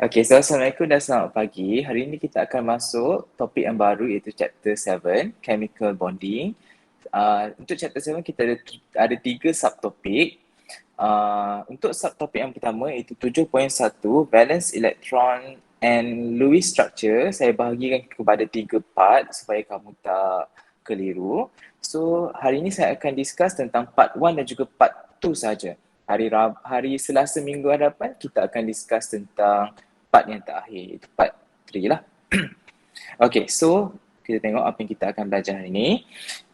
Okay, so Assalamualaikum dan selamat pagi. Hari ini kita akan masuk topik yang baru iaitu Chapter 7, Chemical Bonding. Untuk Chapter 7 kita ada 3 subtopik. Untuk subtopik yang pertama iaitu 7.1, Valence Electron and Lewis Structure. Saya bahagikan kepada 3 part supaya kamu tak keliru. So, hari ini saya akan discuss tentang part 1 dan juga part 2 saja. Hari Selasa minggu hadapan kita akan discuss tentang part yang terakhir, itu part 3 lah. Okay, so kita tengok apa yang kita akan belajar hari ini.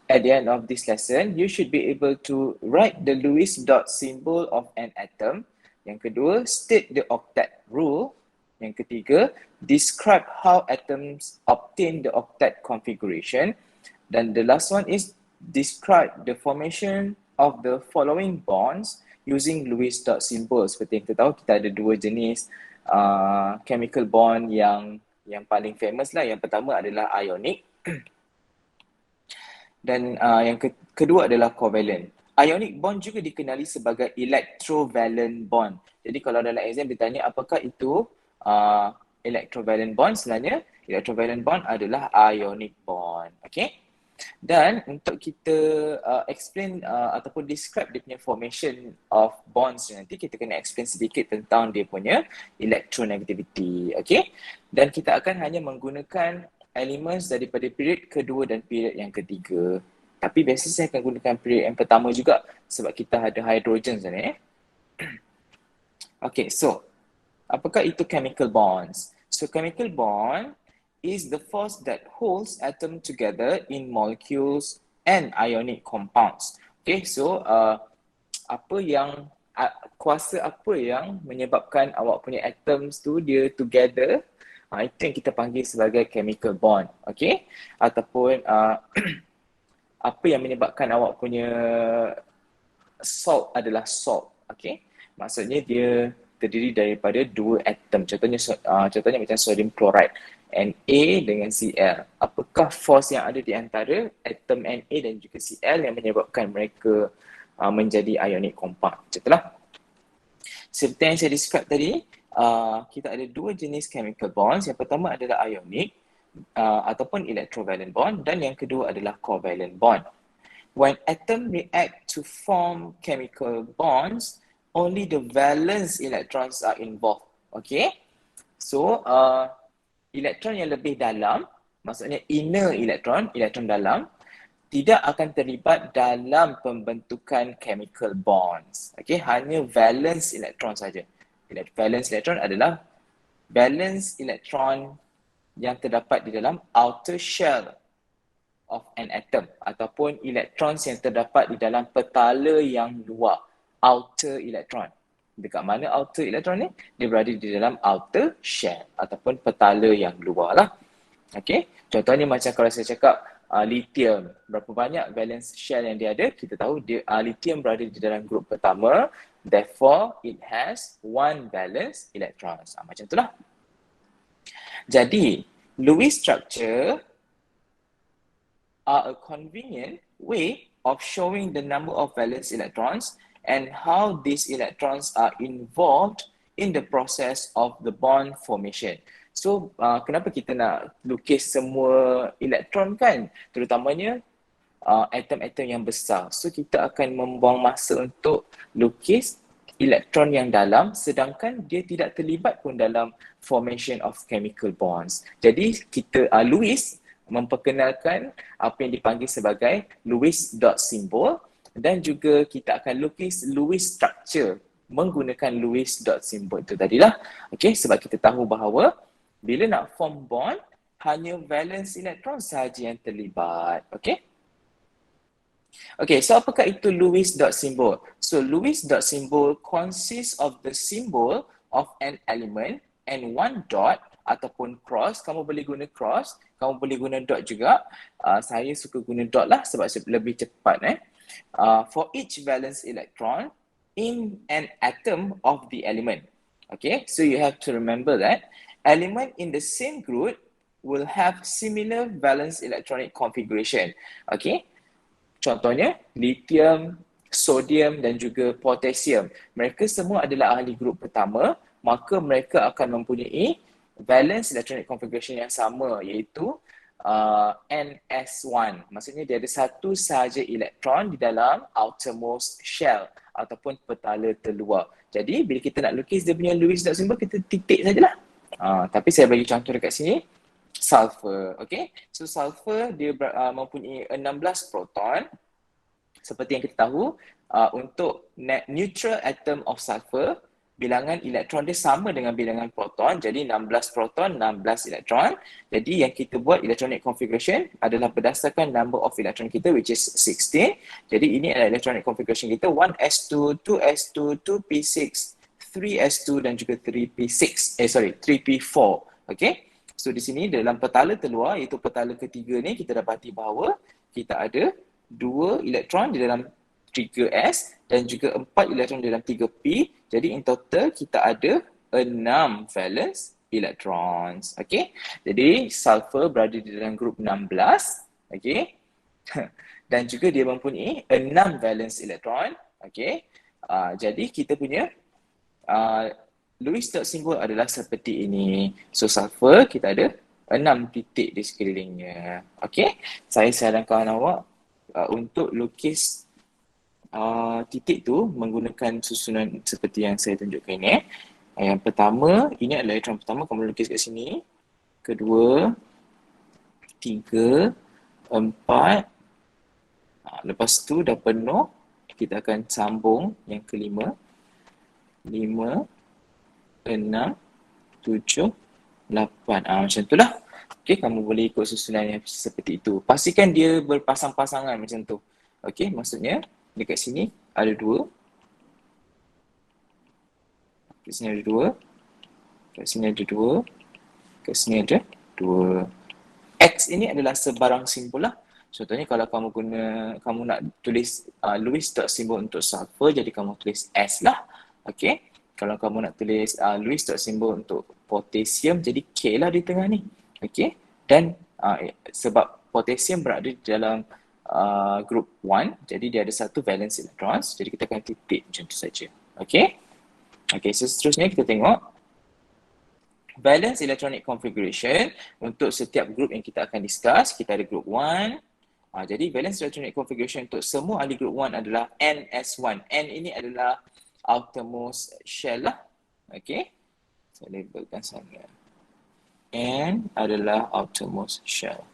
At the end of this lesson, you should be able to write the Lewis dot symbol of an atom. Yang kedua, state the octet rule. Yang ketiga, describe how atoms obtain the octet configuration. Dan the last one is describe the formation of the following bonds using Lewis dot symbol. Seperti yang kita tahu, kita ada 2 jenis chemical bond yang paling famous lah. Yang pertama adalah ionic dan yang kedua adalah covalent. Ionic bond juga dikenali sebagai electrovalent bond. Jadi kalau dalam exam ditanya apakah itu electrovalent bond, sebenarnya electrovalent bond adalah ionic bond. Okay? Dan untuk kita explain ataupun describe dia punya formation of bonds nanti, kita kena explain sedikit tentang dia punya electronegativity. Okay? Dan kita akan hanya menggunakan elements daripada period kedua dan period yang ketiga. Tapi biasanya saya akan gunakan period yang pertama juga sebab kita ada hydrogen sana. Okay, so apakah itu chemical bonds? So chemical bond is the force that holds atom together in molecules and ionic compounds. Okay, so kuasa apa yang menyebabkan awak punya atoms tu dia together, itu yang kita panggil sebagai chemical bond. Okay, ataupun apa yang menyebabkan awak punya salt adalah salt. Okay, maksudnya dia terdiri daripada 2 atom. Contohnya macam sodium chloride, Na dengan Cl. Apakah force yang ada di antara atom Na dan juga Cl yang menyebabkan mereka menjadi ionic compound? Contohlah, seperti yang saya describe tadi, kita ada 2 jenis chemical bonds. Yang pertama adalah ionic ataupun electrovalent bond, dan yang kedua adalah covalent bond. When atoms react to form chemical bonds, only the valence electrons are involved. Okay, so elektron yang lebih dalam, maksudnya inner elektron dalam, tidak akan terlibat dalam pembentukan chemical bonds. Okay, hanya valence elektron saja. Valence elektron adalah valence elektron yang terdapat di dalam outer shell of an atom ataupun electrons yang terdapat di dalam petala yang luar, outer electron. Dekat mana outer electron ni? Dia berada di dalam outer shell ataupun petala yang luar lah. Okay, contohnya macam kalau saya cakap lithium, berapa banyak valence shell yang dia ada? Kita tahu dia lithium berada di dalam grup pertama, therefore it has 1 valence electrons. Macam itulah. Jadi, Lewis structure are a convenient way of showing the number of valence electrons and how these electrons are involved in the process of the bond formation. So, kenapa kita nak lukis semua elektron kan? Terutamanya atom-atom yang besar. So, kita akan membuang masa untuk lukis elektron yang dalam sedangkan dia tidak terlibat pun dalam formation of chemical bonds. Jadi, Lewis memperkenalkan apa yang dipanggil sebagai Lewis dot symbol dan juga kita akan lukis Lewis structure menggunakan Lewis dot symbol itu tadilah. Okay, sebab kita tahu bahawa bila nak form bond hanya valence elektron sahaja yang terlibat. Okay. Okay, so apakah itu Lewis dot symbol? So Lewis dot symbol consists of the symbol of an element and 1 dot ataupun cross. Kamu boleh guna cross, kamu boleh guna dot juga. Saya suka guna dot lah sebab lebih cepat. For each valence electron in an atom of the element. Okay, so you have to remember that element in the same group will have similar valence electronic configuration. Okay, contohnya lithium, sodium dan juga potassium. Mereka semua adalah ahli grup pertama maka mereka akan mempunyai valence electronic configuration yang sama, iaitu NS1. Maksudnya dia ada satu sahaja elektron di dalam outermost shell ataupun petala terluar. Jadi bila kita nak lukis dia punya Lewis dot symbol, kita titik sajalah. Tapi saya bagi contoh dekat sini. Sulfur, okay. So sulfur dia mempunyai 16 proton. Seperti yang kita tahu, untuk neutral atom of sulfur, bilangan elektron dia sama dengan bilangan proton. Jadi 16 proton, 16 elektron. Jadi yang kita buat electronic configuration adalah berdasarkan number of electron kita, which is 16. Jadi ini adalah electronic configuration kita, 1s2, 2s2, 2p6, 3s2 dan juga 3p4. Okay. So di sini dalam petala terluar, iaitu petala ketiga ni, kita dapati bahawa kita ada 2 elektron di dalam 3s dan juga 4 elektron di dalam 3p. Jadi in total kita ada 6 valence electrons. Okay. Jadi sulfur berada di dalam grup 16. Okay. Dan juga dia mempunyai 6 valence elektron. Okay. Jadi kita punya Lewis dot symbol adalah seperti ini. So sulfur kita ada 6 titik di sekelilingnya. Okay. Saya sarankan awak untuk lukis titik tu menggunakan susunan seperti yang saya tunjukkan ini. Yang pertama, ini adalah elektron pertama, kamu lukis kat sini. Kedua, 3, 4. Lepas tu dah penuh, kita akan sambung yang kelima. 5, 6, 7, 8. Macam tu lah. Okay, kamu boleh ikut susunan yang seperti itu. Pastikan dia berpasang-pasangan macam tu. Okay, maksudnya dekat sini ada 2. Dekat sini ada 2. Dekat sini ada 2. Dekat sini ada 2. X ini adalah sebarang simbol lah. Contohnya kalau kamu nak tulis Lewis dot symbol untuk sulfur, jadi kamu tulis S lah. Okay. Kalau kamu nak tulis Lewis dot symbol untuk potassium, jadi K lah di tengah ni. Okay. Dan sebab potassium berada di dalam group 1, jadi dia ada satu valence electrons. Jadi kita akan titik macam tu saja. Okay. Okay, so seterusnya kita tengok valence electronic configuration untuk setiap group yang kita akan discuss. Kita ada group 1. Jadi valence electronic configuration untuk semua ahli group 1 adalah NS1. N ini adalah outermost shell lah. Okay. Saya labelkan sana. N adalah outermost shell.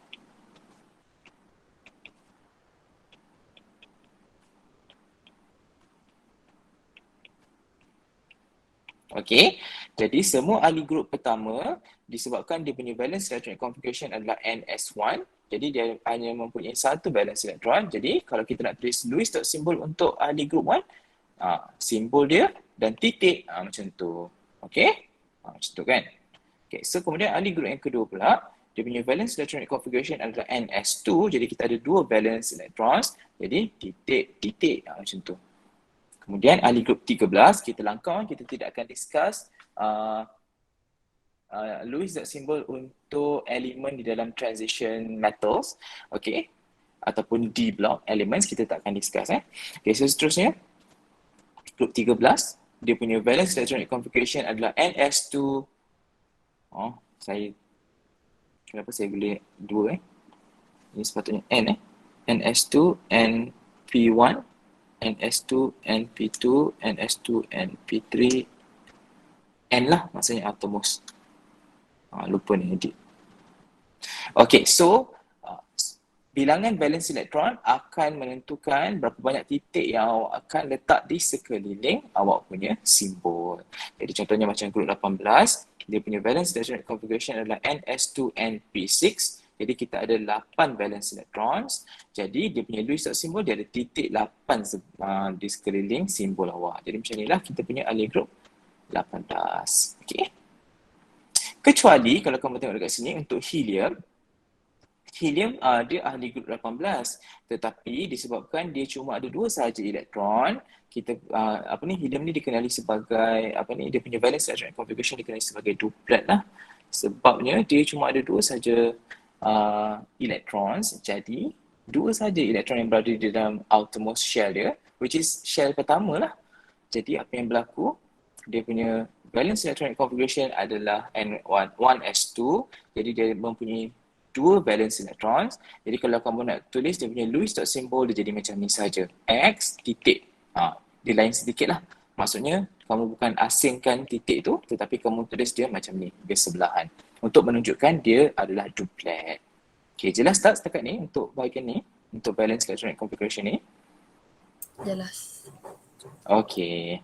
Okay. Jadi semua ahli grup pertama, disebabkan dia punya valence electronic configuration adalah NS1, jadi dia hanya mempunyai satu valence electron. Jadi kalau kita nak tulis Lewis dot symbol untuk ahli grup 1, simbol dia dan titik macam tu. Okay. Macam tu kan. Okay. So kemudian ahli grup yang kedua pula, dia punya valence electronic configuration adalah NS2, jadi kita ada 2 valence electrons, jadi titik macam tu. Kemudian ahli grup 13, kita langkah, kita tidak akan discuss Lewis dot symbol untuk elemen di dalam transition metals, okay, ataupun D block elements, kita tak akan discuss. Okay, so seterusnya grup 13, dia punya valence electronic configuration adalah NS2. Kenapa saya boleh 2 Ini sepatutnya N NS2, NP1, NS2, NP2, NS2, NP3, N lah maksudnya outermost. Lupa ni edit. Okay, so bilangan valence elektron akan menentukan berapa banyak titik yang awak akan letak di sekeliling awak punya simbol. Jadi contohnya macam grup 18, dia punya valence electronic configuration adalah NS2NP6. Jadi kita ada 8 valence electrons. Jadi dia punya Lewis dot symbol dia ada titik 8 di sekeliling simbol awak. Jadi macam inilah kita punya ahli grup 18. Okay. Kecuali kalau kamu tengok dekat sini untuk helium, dia ahli grup 18, tetapi disebabkan dia cuma ada 2 sahaja elektron, kita helium ni dikenali sebagai dia punya valence electronic configuration dikenali sebagai duplet lah. Sebabnya dia cuma ada 2 sahaja electrons, jadi 2 sahaja elektron yang berada di dalam outermost shell dia, which is shell pertama lah. Jadi apa yang berlaku, dia punya Valence electronic configuration adalah N1S2. Jadi dia mempunyai dua valence electrons. Jadi kalau kamu nak tulis dia punya Lewis dot symbol, dia jadi macam ni saja. X titik. Dia lain sedikit lah. Maksudnya kamu bukan asingkan titik tu, tetapi kamu tulis dia macam ni, bersebelahan. Untuk menunjukkan dia adalah duplet. Okay, jelas tak setakat ni untuk bahagian ni? Untuk valence electronic configuration ni? Jelas. Okay.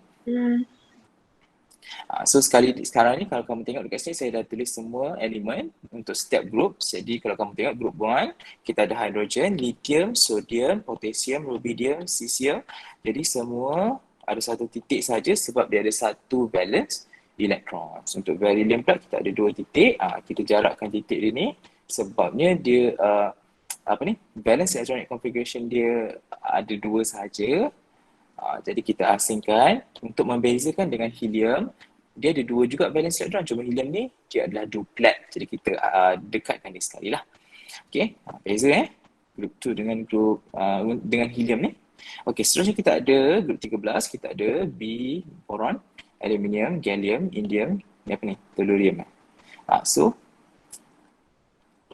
So sekarang ni kalau kamu tengok dekat sini, saya dah tulis semua elemen untuk setiap group. Jadi kalau kamu tengok group 1, kita ada hidrogen, lithium, sodium, potassium, rubidium, cesium. Jadi semua ada satu titik saja sebab dia ada satu valence electron. Untuk beryllium pula kita ada 2 titik. Kita jarakkan titik dia ni sebabnya dia valence electronic configuration dia ada 2 saja. Jadi kita asingkan untuk membezakan dengan helium, dia ada 2 juga valence electron, cuma helium ni dia adalah duplet. Jadi kita dekatkan dia sekali lah. Okay, beza group 2 dengan group dengan helium ni. Okay, seterusnya kita ada group 13, kita ada B, boron, aluminium, gallium, indium, ni apa ni? Tellurium. So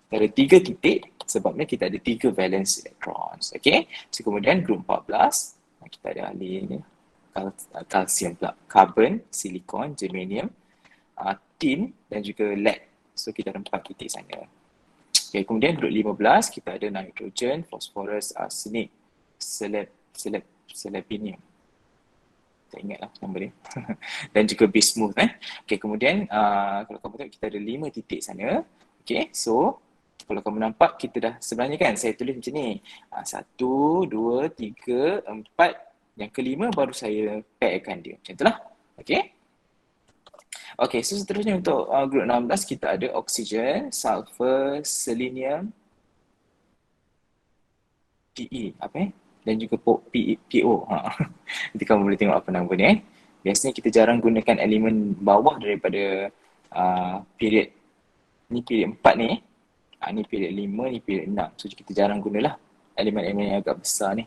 ada 3 titik sebabnya kita ada 3 valence electrons. Okay, so kemudian group 14, kita ada ahli ni, kalsium pula, carbon, silikon, germanium, tin dan juga lead. So kita ada 4 titik sana. Okay, kemudian group 15 kita ada nitrogen, phosphorus, arsenik, selenium. Tak ingatlah nombor dia. Dan juga bismuth. Okay, kemudian kalau kamu tengok kita ada 5 titik sana. Okay, so kalau kamu nampak kita dah sebenarnya kan saya tulis macam ni. 1, 2, 3, 4. Yang kelima baru saya pairkan dia. Macam itulah. Okay. Okay, so seterusnya untuk group 16 kita ada oksigen, sulfur, selenium, PE, dan juga PO. Nanti kamu boleh tengok apa nama ni. Biasanya kita jarang gunakan elemen bawah daripada period. Ni period 4 ni. Ni period 5, ni period 6. So kita jarang gunalah elemen-elemen yang agak besar ni.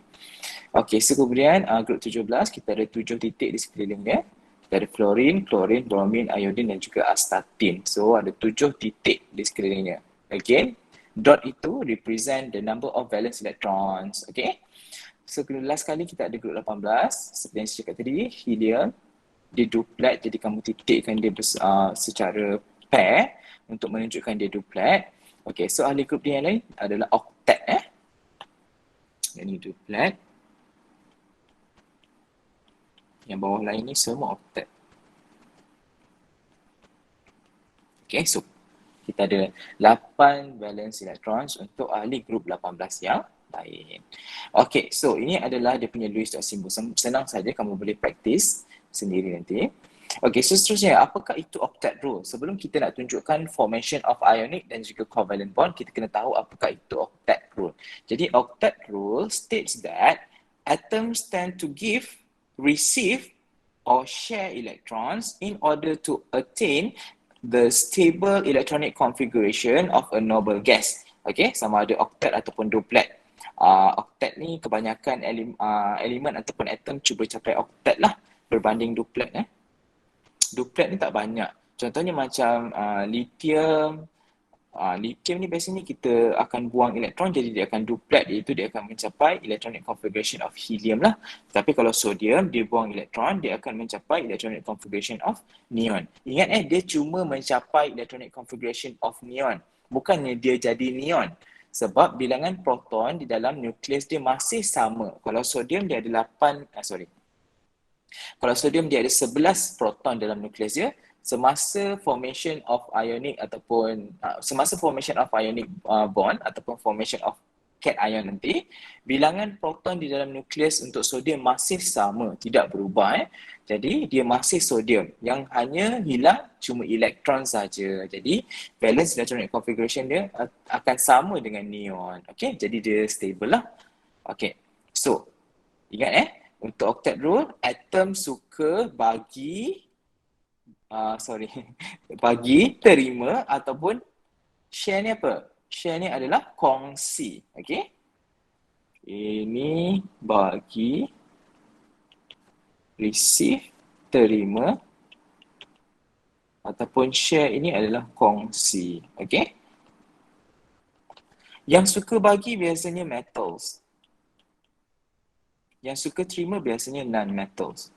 Okay, so kemudian group 17 kita ada 7 titik di sekelilingnya. Kita ada fluorine, chlorine, bromine, iodine dan juga astatin. So ada 7 titik di sekelilingnya. Again, dot itu represent the number of valence electrons. Okay. So last kali kita ada group 18. Seperti yang saya cakap tadi, helium. Dia duplet, jadi kamu titikkan dia secara pair untuk menunjukkan dia duplet. Okay, so ahli group dia yang lain adalah octet. Ini duplet. Yang bawah lain ni semua octet. Okay, so kita ada 8 valence electrons untuk ahli group 18 yang lain. Okay, so ini adalah dia punya Lewis dot symbol. Senang saja, kamu boleh practice sendiri nanti. Okay, so seterusnya, apakah itu octet rule? Sebelum kita nak tunjukkan formation of ionic dan juga covalent bond, kita kena tahu apakah itu octet rule. Jadi octet rule states that atoms tend to give, receive or share electrons in order to attain the stable electronic configuration of a noble gas. Okay, sama ada octet ataupun duplet. Octet ni kebanyakan elemen ataupun atom cuba capai octet lah berbanding duplet. Duplet ni tak banyak. Contohnya macam lithium. Lithium ni biasanya kita akan buang elektron, jadi dia akan duplet, iaitu dia akan mencapai electronic configuration of helium lah. Tapi kalau sodium, dia buang elektron, dia akan mencapai electronic configuration of neon. Ingat dia cuma mencapai electronic configuration of neon. Bukannya dia jadi neon. Sebab bilangan proton di dalam nukleus dia masih sama. Kalau sodium dia ada Kalau sodium dia ada 11 proton dalam nukleus dia, semasa formation of ionic bond ataupun formation of cation nanti, bilangan proton di dalam nukleus untuk sodium masih sama, tidak berubah. Jadi dia masih sodium, yang hanya hilang cuma elektron saja. Jadi valence electronic configuration dia akan sama dengan neon. Okay, jadi dia stable lah. Okay, so ingat untuk octet rule, atom suka bagi, terima ataupun share ni apa? Share ni adalah kongsi. Okay? Ini bagi, receive, terima, ataupun share ini adalah kongsi. Okay? Yang suka bagi biasanya metals. Yang suka terima biasanya non-metals.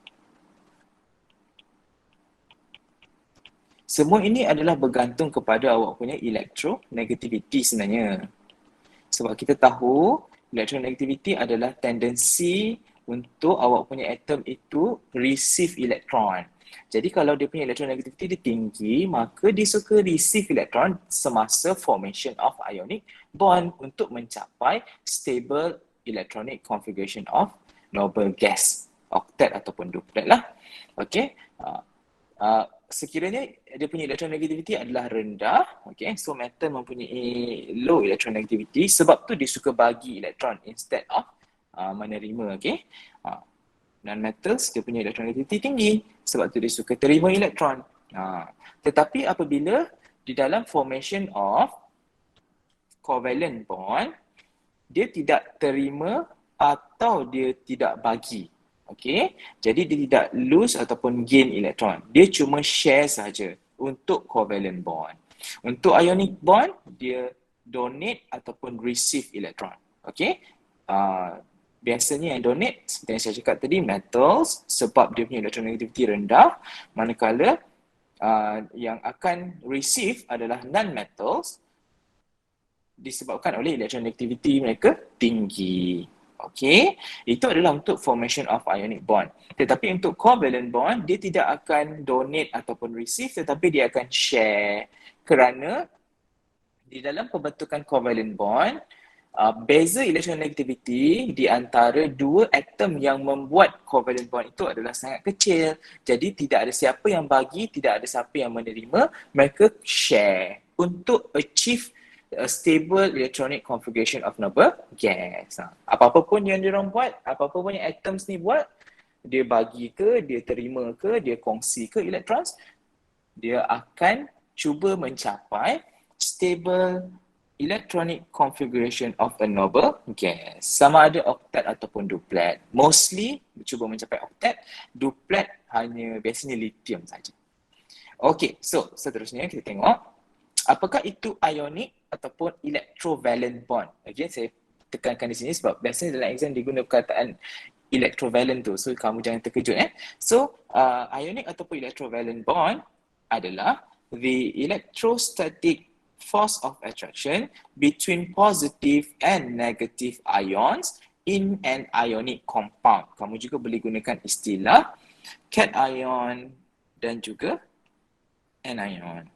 Semua ini adalah bergantung kepada awak punya electronegativity sebenarnya. Sebab kita tahu electronegativity adalah tendensi untuk awak punya atom itu receive elektron. Jadi kalau dia punya electronegativity dia tinggi, maka dia suka receive elektron semasa formation of ionic bond untuk mencapai stable electronic configuration of noble gas, octet ataupun duplet lah. Okay. Sekiranya dia punya electronegativity adalah rendah, okay, so metal mempunyai low electronegativity sebab tu dia suka bagi elektron instead of menerima, okay. Non-metals dia punya electronegativity tinggi sebab tu dia suka terima elektron. Tetapi apabila di dalam formation of covalent bond, dia tidak terima atau dia tidak bagi. Okay, jadi dia tidak lose ataupun gain elektron. Dia cuma share saja untuk covalent bond. Untuk ionic bond, dia donate ataupun receive elektron. Okay, biasanya yang donate, seperti yang saya cakap tadi, metals sebab dia punya electronegativity rendah, manakala yang akan receive adalah non-metals disebabkan oleh electronegativity mereka tinggi. Okey, itu adalah untuk formation of ionic bond. Tetapi untuk covalent bond, dia tidak akan donate ataupun receive, tetapi dia akan share. Kerana di dalam pembentukan covalent bond, beza electronegativity di antara dua atom yang membuat covalent bond itu adalah sangat kecil. Jadi tidak ada siapa yang bagi, tidak ada siapa yang menerima, mereka share untuk achieve a stable electronic configuration of noble gas. Apa-apa pun yang diorang buat, apa-apa pun yang atoms ni buat, dia bagi ke, dia terima ke, dia kongsi ke electrons, dia akan cuba mencapai stable electronic configuration of a noble gas. Sama ada octet ataupun duplet. Mostly cuba mencapai octet, duplet hanya biasanya lithium saja. Okay, so seterusnya kita tengok apakah itu ionic ataupun electrovalent bond. Okay, saya tekankan di sini sebab biasanya dalam exam diguna perkataan electrovalent tu. So kamu jangan terkejut . So ionic ataupun electrovalent bond adalah the electrostatic force of attraction between positive and negative ions in an ionic compound. Kamu juga boleh gunakan istilah cation dan juga anion.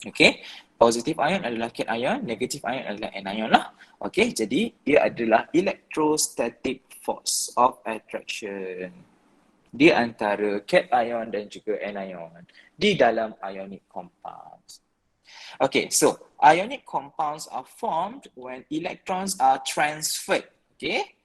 Okay, positive ion adalah cation, negative ion adalah anion lah. Okay, jadi dia adalah electrostatic force of attraction di antara cation dan juga anion di dalam ionic compounds. Okay, so ionic compounds are formed when electrons are transferred. Okay,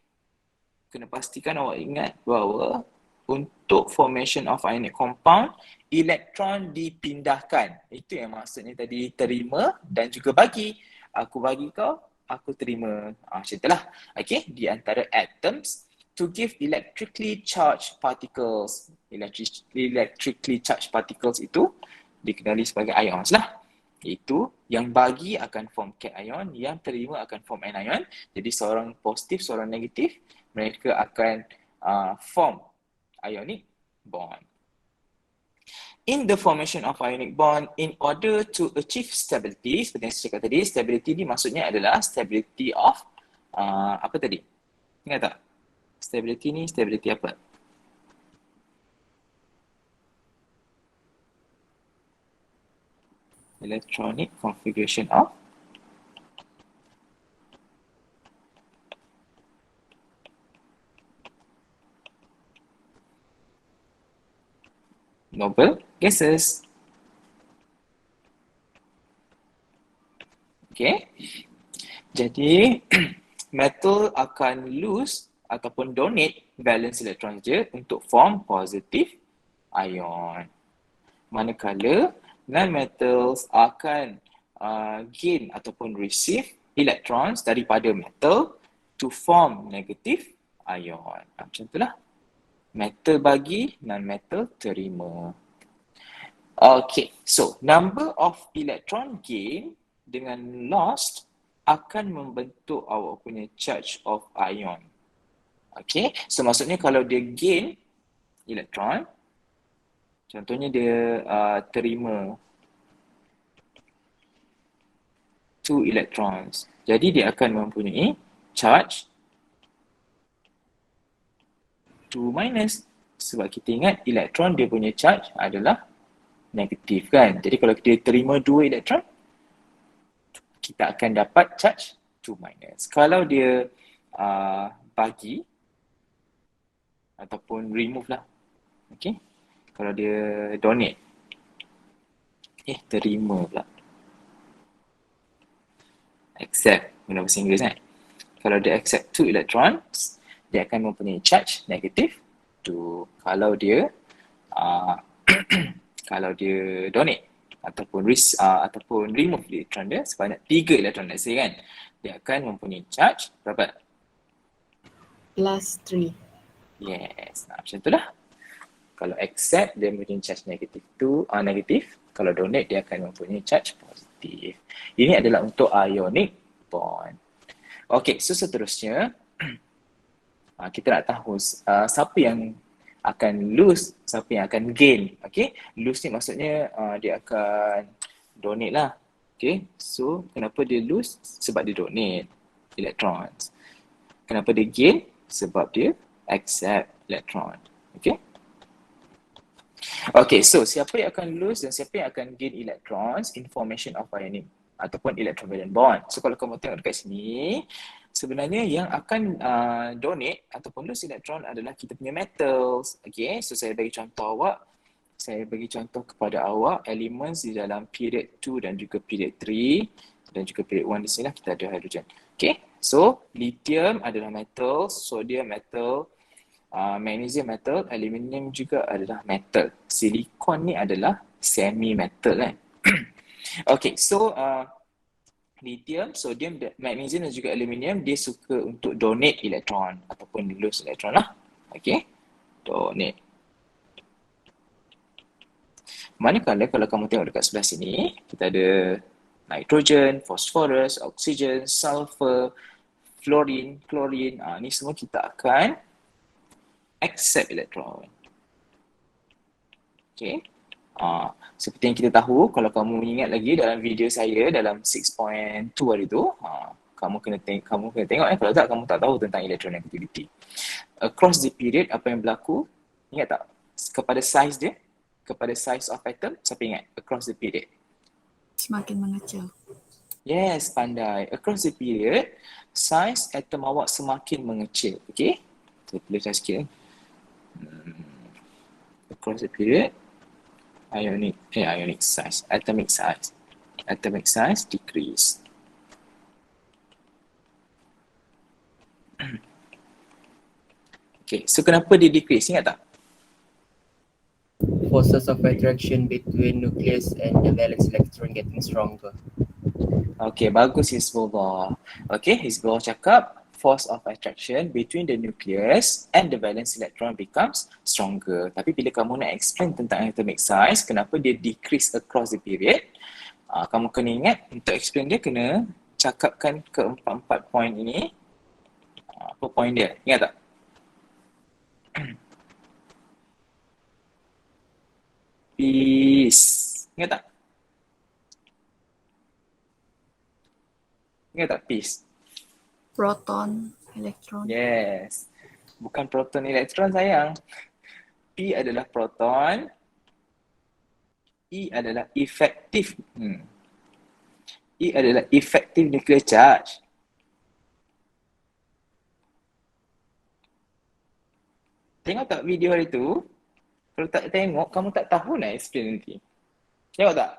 kena pastikan awak ingat bahawa untuk formation of ionic compound, elektron dipindahkan. Itu yang maksudnya tadi, terima dan juga bagi. Aku bagi kau, aku terima. Macam itulah. Okay, di antara atoms to give electrically charged particles. Electrically charged particles itu dikenali sebagai ions lah. Itu yang bagi akan form cation, yang terima akan form anion. Jadi seorang positif, seorang negatif, mereka akan form ionic bond. In the formation of ionic bond, in order to achieve stability, seperti yang saya cakap tadi, stability ni maksudnya adalah stability of apa tadi? Ingat tak? Stability ni stability apa? Electronic configuration of noble gases. Okay. Jadi metal akan lose ataupun donate valence electron je untuk form positive ion. Manakala non-metals akan gain ataupun receive electrons daripada metal to form negative ion. Macam itulah. Metal bagi, non-metal terima. Okay, so number of electron gain dengan lost akan membentuk awak punya charge of ion. Okay, so maksudnya kalau dia gain elektron, contohnya dia terima 2 electrons. Jadi dia akan mempunyai charge 2 minus. Sebab kita ingat elektron dia punya charge adalah negatif kan. Jadi kalau kita terima 2 elektron, kita akan dapat charge 2 minus. Kalau dia bagi ataupun remove lah. Okay. Kalau dia donate. Terima pula. Accept. Guna bahasa Inggeris kan. Kalau dia accept 2 electrons, dia akan mempunyai charge negatif 2. Kalau dia kalau dia donate ataupun remove elektron dia sebanyak 3 elektron, let's say kan, dia akan mempunyai charge berapa? Plus 3. Yes, macam itulah. Kalau accept dia mempunyai charge negatif 2, negatif. Kalau donate dia akan mempunyai charge positif. Ini adalah untuk ionic bond. Okay, so seterusnya kita nak tahu siapa yang akan lose, siapa yang akan gain. Okay, lose ni maksudnya dia akan donate lah. Okay, so kenapa dia lose? Sebab dia donate electrons. Kenapa dia gain? Sebab dia accept electron. Okay. Okay, so siapa yang akan lose dan siapa yang akan gain electrons in formation of ionic ataupun electrovalent bond. So kalau kamu tengok dekat sini, sebenarnya yang akan donate ataupun lose electron adalah kita punya metals. Okay, so saya bagi contoh awak. Saya bagi contoh kepada awak elements di dalam period 2 dan juga period 3 dan juga period 1 di sini lah kita ada hydrogen. Okay, so lithium adalah metal, sodium metal, magnesium metal, aluminium juga adalah metal. Silikon ni adalah semi metal kan. Okay, so lithium, sodium, magnesium dan juga aluminium dia suka untuk donate elektron ataupun lose elektron lah. Okay, donate. Manakala kalau kamu tengok dekat sebelah sini, kita ada nitrogen, phosphorus, oxygen, sulfur, fluorine, chlorine. Ni semua kita akan accept elektron. Okay. Seperti yang kita tahu, kalau kamu ingat lagi dalam video saya dalam 6.2 hari tu, kamu kena tengok kalau tak kamu tak tahu tentang electronegativity. Across the period apa yang berlaku? Ingat tak? Kepada size dia, kepada size of atom, siapa ingat? Across the period. Semakin mengecil. Yes, pandai. Across the period, size atom awak semakin mengecil. Okay? Saya tuliskan sikit. Across the period, atomic size decrease. Okay, so kenapa dia decrease? Ingat tak? Forces of attraction between nucleus and the valence electron getting stronger. Okay, bagus Hizbullah. Okay, Hizbullah cakap force of attraction between the nucleus and the valence electron becomes stronger. Tapi bila kamu nak explain tentang atomic size, kenapa dia decrease across the period, kamu kena ingat untuk explain dia kena cakapkan keempat-empat point ini. Apa point dia? Ingat tak? Peace. Ingat tak? Ingat tak peace? Proton, elektron. Yes. Bukan proton elektron sayang. P adalah proton. E adalah effective. E adalah effective nuclear charge. Tengok tak video hari tu? Kalau tak tengok, kamu tak tahu nak explain nanti. Tengok tak?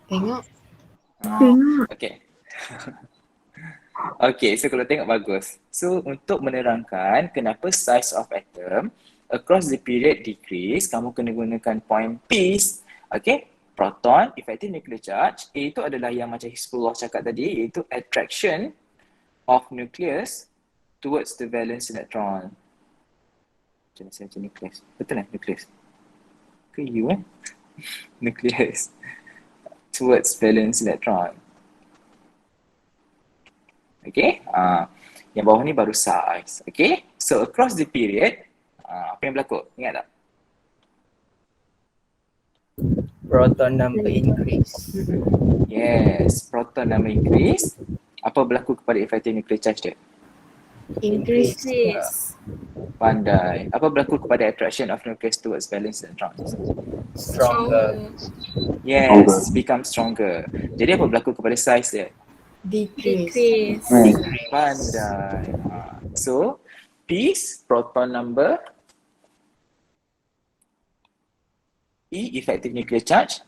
Tengok. Okay. Okay, so kalau tengok bagus. So untuk menerangkan kenapa size of atom across the period decrease, kamu kena gunakan point peace. Okay, proton, effective nuclear charge. Itu adalah yang macam Hizbullah cakap tadi, iaitu attraction of nucleus towards the valence electron. Macam nucleus. Betul lah nucleus. Ke U nucleus towards valence electron. Okay, yang bawah ni baru size. Okay, so across the period, apa yang berlaku? Ingat tak? Proton number increase. Yes, proton number increase. Apa berlaku kepada effective nuclear charge dia? Increase. Pandai. Apa berlaku kepada attraction of nucleus towards valence electron? Stronger. Yes, become stronger. Jadi apa berlaku kepada size dia? Decrease. Pandai. So, P's proton number, E effective nuclear charge,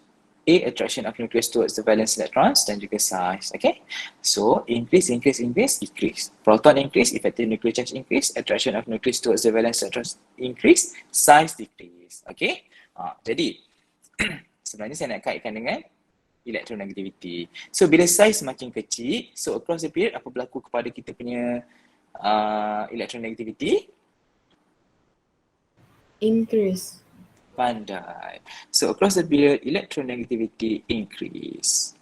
A attraction of nucleus towards the valence electrons dan juga size. Okay, so increase, decrease. Proton increase, effective nuclear charge increase, attraction of nucleus towards the valence electrons increase, size decrease. Okay, jadi sebenarnya saya nak kaitkan dengan electronegativity. So bila size makin kecil, so across the period apa berlaku kepada kita punya electronegativity? Increase. Pandai. So across the period, electronegativity increase.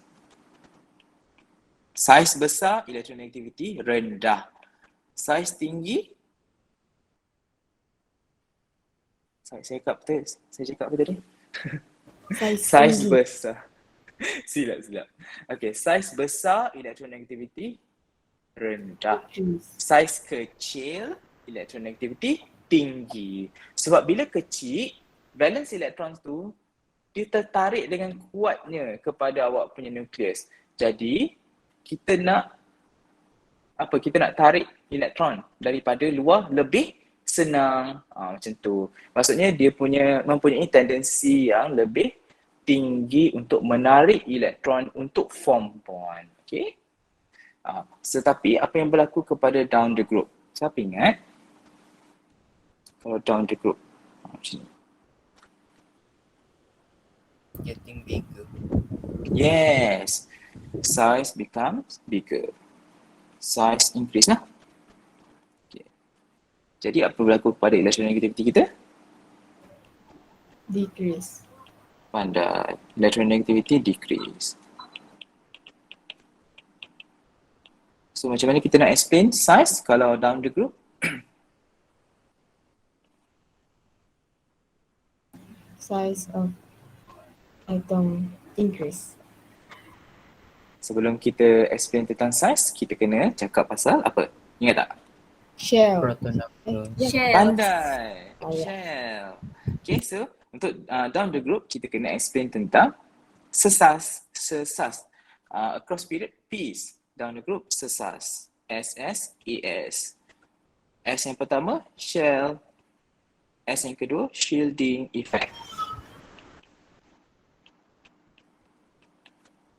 Saiz besar, electronegativity rendah. Saiz tinggi, saya cakap apa tadi? Saiz Tinggi. besar. Silap. Okay, saiz besar, electronegativity rendah. Saiz kecil, electronegativity tinggi. Sebab bila kecil, valence electrons tu dia tertarik dengan kuatnya kepada awak punya nukleus. Jadi kita nak tarik elektron daripada luar lebih senang. Macam tu. Maksudnya dia mempunyai tendensi yang lebih tinggi untuk menarik elektron untuk form bond. Okay? Tetapi apa yang berlaku kepada down the group? Siapa ingat? Kalau down the group. Macam ni. Getting bigger. Yes. Size becomes bigger. Size increase lah. Okay. Jadi apa berlaku kepada electronegativity kita? Decrease. Pandai. Electronegativity decrease. So macam mana kita nak explain size kalau down the group? Size of atom increase. Sebelum kita explain tentang size, kita kena cakap pasal apa? Ingat tak? Shell. Proton number. Pandai. Shell. Okay, so untuk down the group, kita kena explain tentang sesas. Across period, P's. Down the group, sesas. S-S-E-S. S yang pertama, shell. S yang kedua, shielding effect.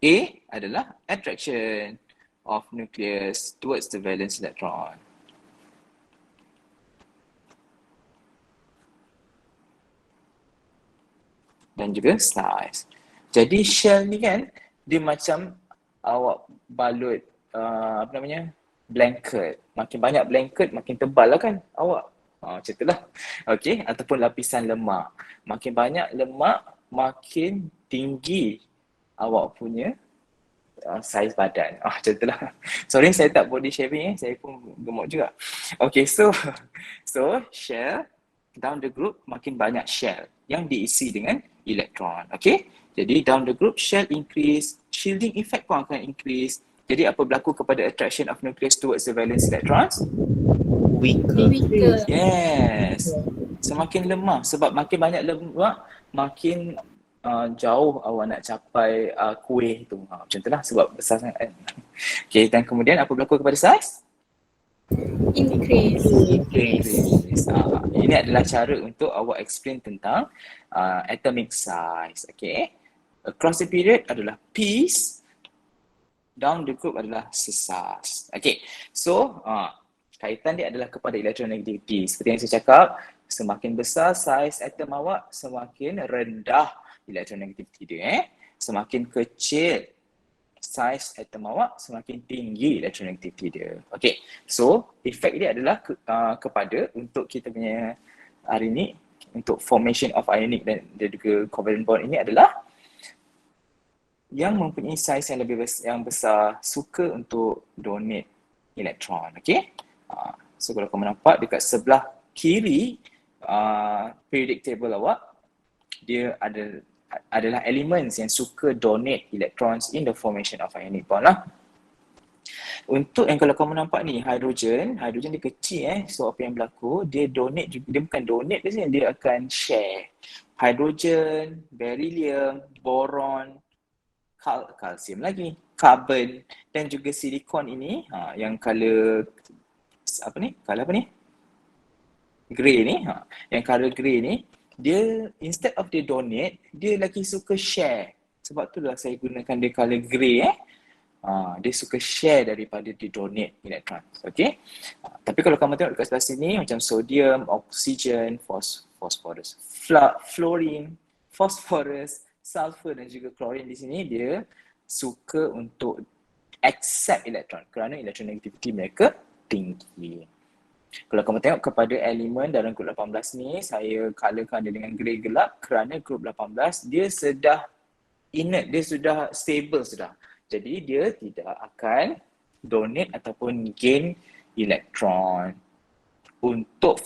A adalah attraction of nucleus towards the valence electron. Dan juga size. Jadi shell ni kan, dia macam awak balut blanket. Makin banyak blanket, makin tebal lah kan awak. Macam itulah. Okay, ataupun lapisan lemak. Makin banyak lemak, makin tinggi awak punya saiz badan. Macam itulah. Sorry saya tak body shaming saya pun gemuk juga. Okay, so shell down the group makin banyak shell yang diisi dengan elektron. Okay, jadi down the group shell increase, shielding effect pun akan increase. Jadi apa berlaku kepada attraction of nucleus towards the valence electrons? Weaker. Yes. Semakin lemah sebab makin banyak lemak makin jauh awak nak capai kuih tu. Macam itulah sebab besar sangat. Okay, dan kemudian apa berlaku kepada saiz? Increase. Ini adalah cara untuk awak explain tentang atomic size. Okay. Across the period adalah P's. Down the group adalah sesas. Okay. So, kaitan dia adalah kepada electronegativity. Seperti yang saya cakap, semakin besar saiz atom awak, semakin rendah electronegativity dia. Semakin kecil saiz atom awak, semakin tinggi electronegativity dia. Okay, so efek dia adalah kepada untuk kita punya hari ni, untuk formation of ionic dan juga covalent bond ini adalah yang mempunyai saiz yang lebih besar suka untuk donate elektron. Okay? So kalau kamu nampak dekat sebelah kiri periodic table awak, dia adalah elements yang suka donate electrons in the formation of ionic bond lah. Untuk yang kalau kamu nampak ni, hidrogen dia kecil so apa yang berlaku, dia donate juga, dia bukan donate saja, dia akan share. Hidrogen, beryllium, boron, kalsium lagi, carbon dan juga silikon ini yang color grey ni, yang color grey ni, dia instead of dia donate, dia lagi suka share. Sebab tu lah saya gunakan dia color grey dia suka share daripada dia donate elektron. Okay? Tapi kalau kamu tengok dekat sebelah sini macam sodium, oksigen, phosphorus, fluorine, phosphorus, sulfur dan juga klorin di sini dia suka untuk accept elektron kerana electronegativity mereka tinggi. Kalau kamu tengok kepada elemen dalam grup 18 ni, saya colorkan dia dengan grey gelap kerana grup 18 dia sudah inert, dia sudah stable sudah. Jadi dia tidak akan donate ataupun gain elektron untuk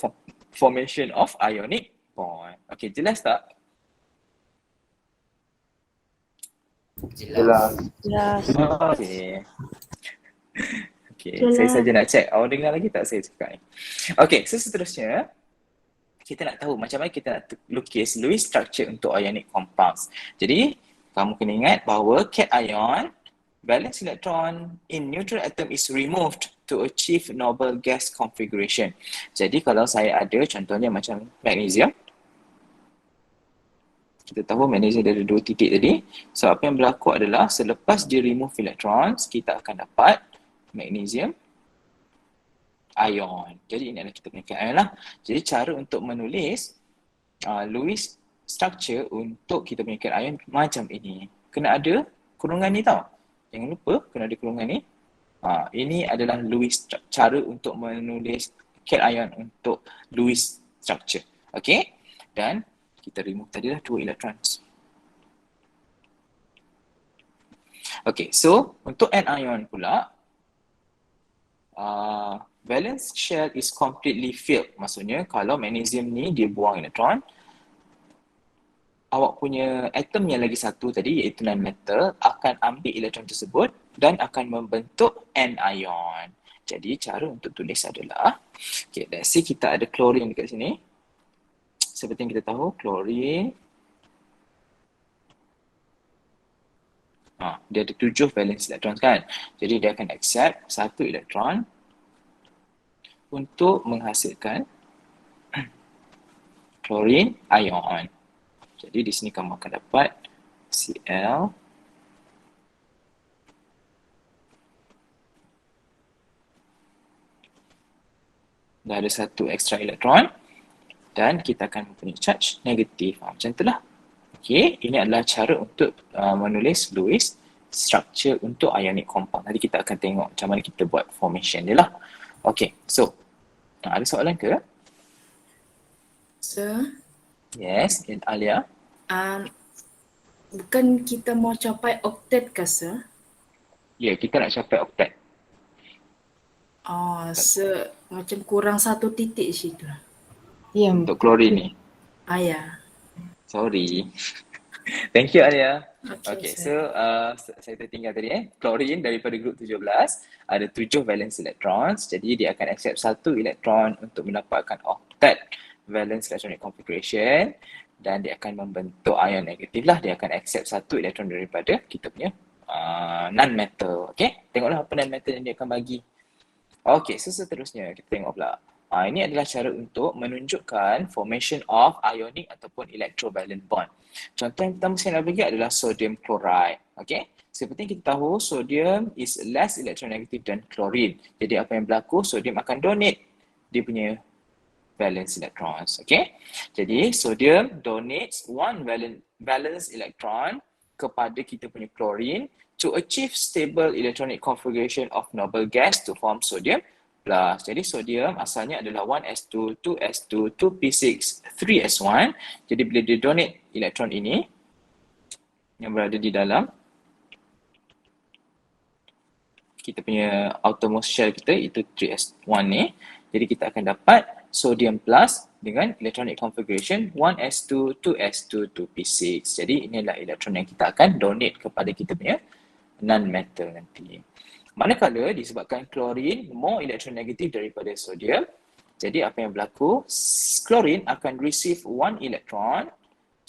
formation of ionic bond. Okay, jelas tak? Jelas. Okay. Okay, saya saja nak check. Awak dengar lagi tak saya cakap ni? Okay, so seterusnya kita nak tahu macam mana kita nak lukis Lewis structure untuk ionic compounds. Jadi, kamu kena ingat bahawa cation, valence electron in neutral atom is removed to achieve noble gas configuration. Jadi, kalau saya ada contohnya macam magnesium, kita tahu magnesium ada 2 titik tadi. So, apa yang berlaku adalah selepas dia remove electrons, kita akan dapat magnesium ion. Jadi ini adalah kita punya ion lah. Jadi cara untuk menulis Lewis structure untuk kita punya ion macam ini. Kena ada kurungan ni tau. Jangan lupa kena ada kurungan ni. Ini adalah Lewis cara untuk menulis cation untuk Lewis structure. Okay. Dan kita remove tadilah 2 electrons. Okay, so untuk anion pula, valence shell is completely filled. Maksudnya kalau magnesium ni dia buang elektron, awak punya atom yang lagi satu tadi iaitu non-metal akan ambil elektron tersebut dan akan membentuk anion. Jadi cara untuk tulis adalah, okay, let's say kita ada klorin dekat sini. Seperti yang kita tahu, klorin dia ada 7 valence elektron kan. Jadi dia akan accept 1 elektron untuk menghasilkan klorin ion. Jadi di sini kamu akan dapat Cl dah ada 1 extra elektron dan kita akan mempunyai charge negatif. Macam itulah. Okay, ini adalah cara untuk menulis Lewis structure untuk ionic compound. Nanti kita akan tengok macam mana kita buat formation dia lah. Okay, so ada soalan ke? Sir, Yes, Alia. bukan kita mau capai oktet ke, Sir? Ya, kita nak capai oktet. Oh, Sir, macam kurang 1 titik situ. Ya, Untuk klorin ni. Ya. Sorry. Thank you, Alia. Okay, Okay, so saya tertinggal tadi klorin daripada grup 17 ada 7 valence electrons. Jadi dia akan accept 1 elektron untuk mendapatkan octet valence electronic configuration dan dia akan membentuk ion negatif lah. Dia akan accept 1 elektron daripada kita punya non-metal. Okay, tengoklah apa non-metal yang dia akan bagi. Okay, so seterusnya kita tengok pula. Ini adalah cara untuk menunjukkan formation of ionic ataupun electrovalent bond. Contoh yang pertama saya nak bagi adalah sodium chloride. Okay? Seperti yang kita tahu, sodium is less electronegative than chlorine. Jadi apa yang berlaku, sodium akan donate dia punya valence electrons. Okay? Jadi sodium donates 1 valence electron kepada kita punya chlorine to achieve stable electronic configuration of noble gas to form sodium Jadi sodium asalnya adalah 1s2, 2s2, 2p6, 3s1. Jadi bila dia donate elektron ini yang berada di dalam kita punya outermost shell kita, itu 3s1 ni. Jadi kita akan dapat sodium plus dengan electronic configuration 1s2, 2s2, 2p6. Jadi ini adalah elektron yang kita akan donate kepada kita punya non-metal nanti. Manakala disebabkan klorin more elektronegatif daripada sodium, jadi apa yang berlaku? Klorin akan receive one electron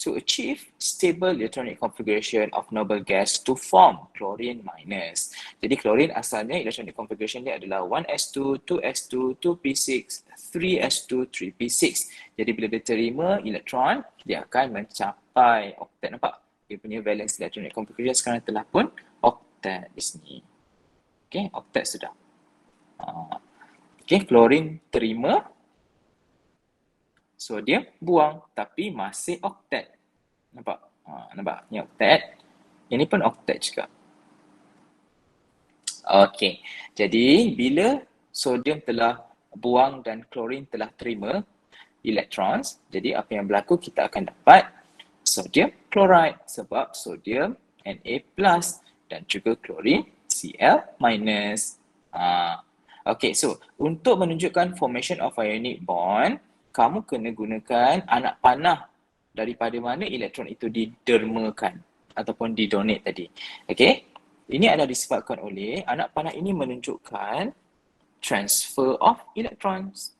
to achieve stable electronic configuration of noble gas to form chlorine minus. Jadi klorin asalnya electronic configuration dia adalah 1s2, 2s2, 2p6, 3s2, 3p6. Jadi bila dia terima elektron, dia akan mencapai oktet. Nampak? Dia punya valence electronic configuration sekarang telah pun oktet di sini. Okey, oktet sudah. Okey, klorin terima, sodium buang tapi masih oktet. Nampak? Nampak? Ni oktet. Ini pun oktet juga. Okey. Jadi bila sodium telah buang dan klorin telah terima electrons, jadi apa yang berlaku, kita akan dapat sodium chloride sebab sodium Na plus dan juga klorin Cl minus. Okay, so untuk menunjukkan formation of ionic bond, kamu kena gunakan anak panah daripada mana elektron itu didermakan ataupun didonate tadi. Okay, ini adalah disebabkan oleh anak panah ini menunjukkan transfer of electrons.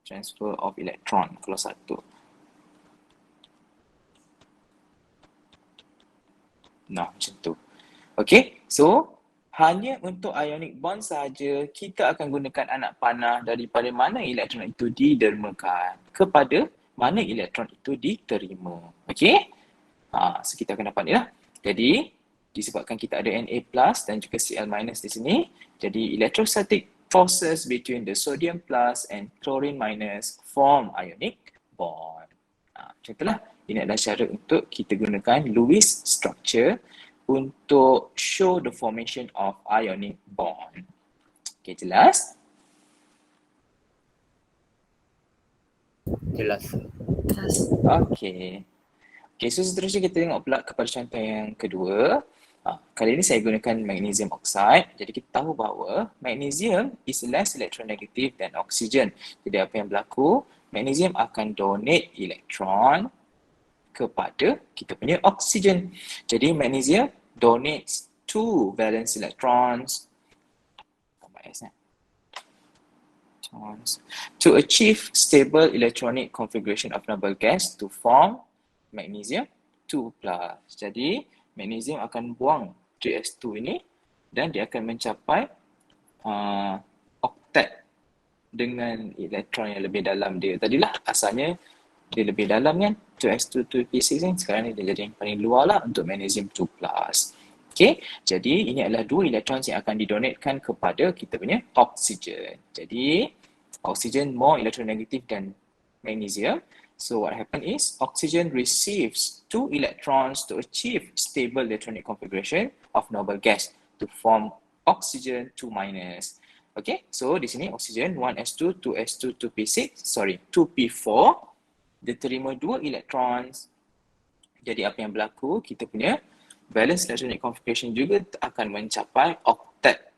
Transfer of electron kalau satu. Nah, macam tu. Okay, so hanya untuk ionic bond sahaja kita akan gunakan anak panah daripada mana elektron itu didermakan kepada mana elektron itu diterima. Okay, so kita akan dapat ni lah. Jadi disebabkan kita ada Na plus dan juga Cl minus di sini, jadi electrostatic forces between the sodium plus and chlorine minus form ionic bond. Macam itulah. Ini adalah syarat untuk kita gunakan Lewis structure untuk show the formation of ionic bond. Okay, jelas? Jelas. Okay. Okay, so seterusnya kita tengok pula kepada contoh yang kedua. Kali ini saya gunakan magnesium oxide. Jadi kita tahu bahawa magnesium is less electronegative than oxygen. Jadi apa yang berlaku? Magnesium akan donate elektron kepada kita punya oksigen. Jadi magnesium donates 2 valence electrons to achieve stable electronic configuration of noble gas to form magnesium 2+. Jadi magnesium akan buang 3s2 ini dan dia akan mencapai oktet dengan elektron yang lebih dalam dia. Tadilah asalnya dia lebih dalam kan, 2s2, 2p6 ni, sekarang ni dia jadi yang paling luar lah untuk magnesium 2+. Okay, jadi ini adalah 2 elektron yang akan didonatekan kepada kita punya oksigen. Jadi oksigen more electronegative than magnesium. So what happen is oxygen receives 2 electrons to achieve stable electronic configuration of noble gas to form oxygen 2-. Okay, so di sini oksigen 1s2, 2s2, 2p6, 2p4. Dia terima 2 electrons. Jadi apa yang berlaku? Kita punya valence electronic configuration juga akan mencapai oktet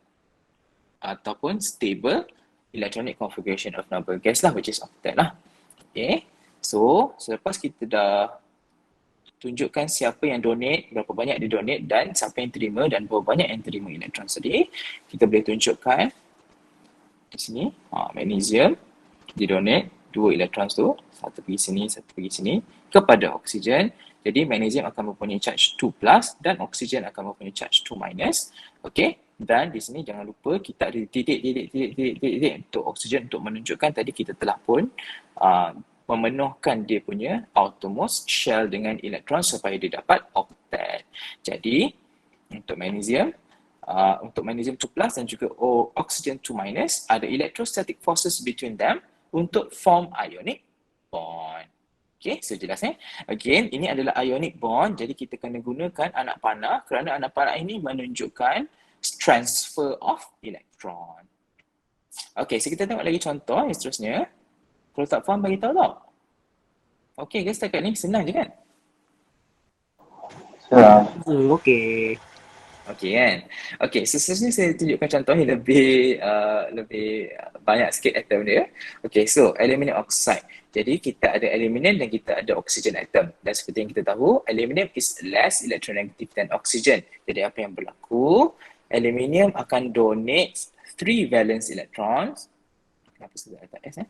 ataupun stable electronic configuration of noble gas lah, which is oktet lah. Okay. So, selepas kita dah tunjukkan siapa yang donate, berapa banyak dia donate dan siapa yang terima dan berapa banyak yang terima elektron tadi, kita boleh tunjukkan di sini, magnesium didonate 2 elektron tu, satu pergi sini kepada oksigen. Jadi magnesium akan mempunyai charge 2+ dan oksigen akan mempunyai charge 2-. Okey, dan di sini jangan lupa kita ada titik untuk oksigen untuk menunjukkan tadi kita telah pun memenuhkan dia punya outermost shell dengan elektron supaya dia dapat oktet. Jadi untuk magnesium 2+ dan juga oksigen 2- ada electrostatic forces between them untuk form ionic bond. Okay, so jelas Again, ini adalah ionic bond, jadi kita kena gunakan anak panah kerana anak panah ini menunjukkan transfer of electron. Okay, so kita tengok lagi contoh yang seterusnya. Kalau tak faham, bagi tahu tau. Okay guys, setakat ni senang je kan? Okay. Okay kan? Okay, so seterusnya saya tunjukkan contoh yang lebih banyak sikit atom dia. Okay, so aluminium oxide. Jadi kita ada aluminium dan kita ada oxygen atom. Dan seperti yang kita tahu, aluminium is less electronegative than oxygen. Jadi apa yang berlaku? Aluminium akan donate 3 valence electrons. Kenapa saya letak S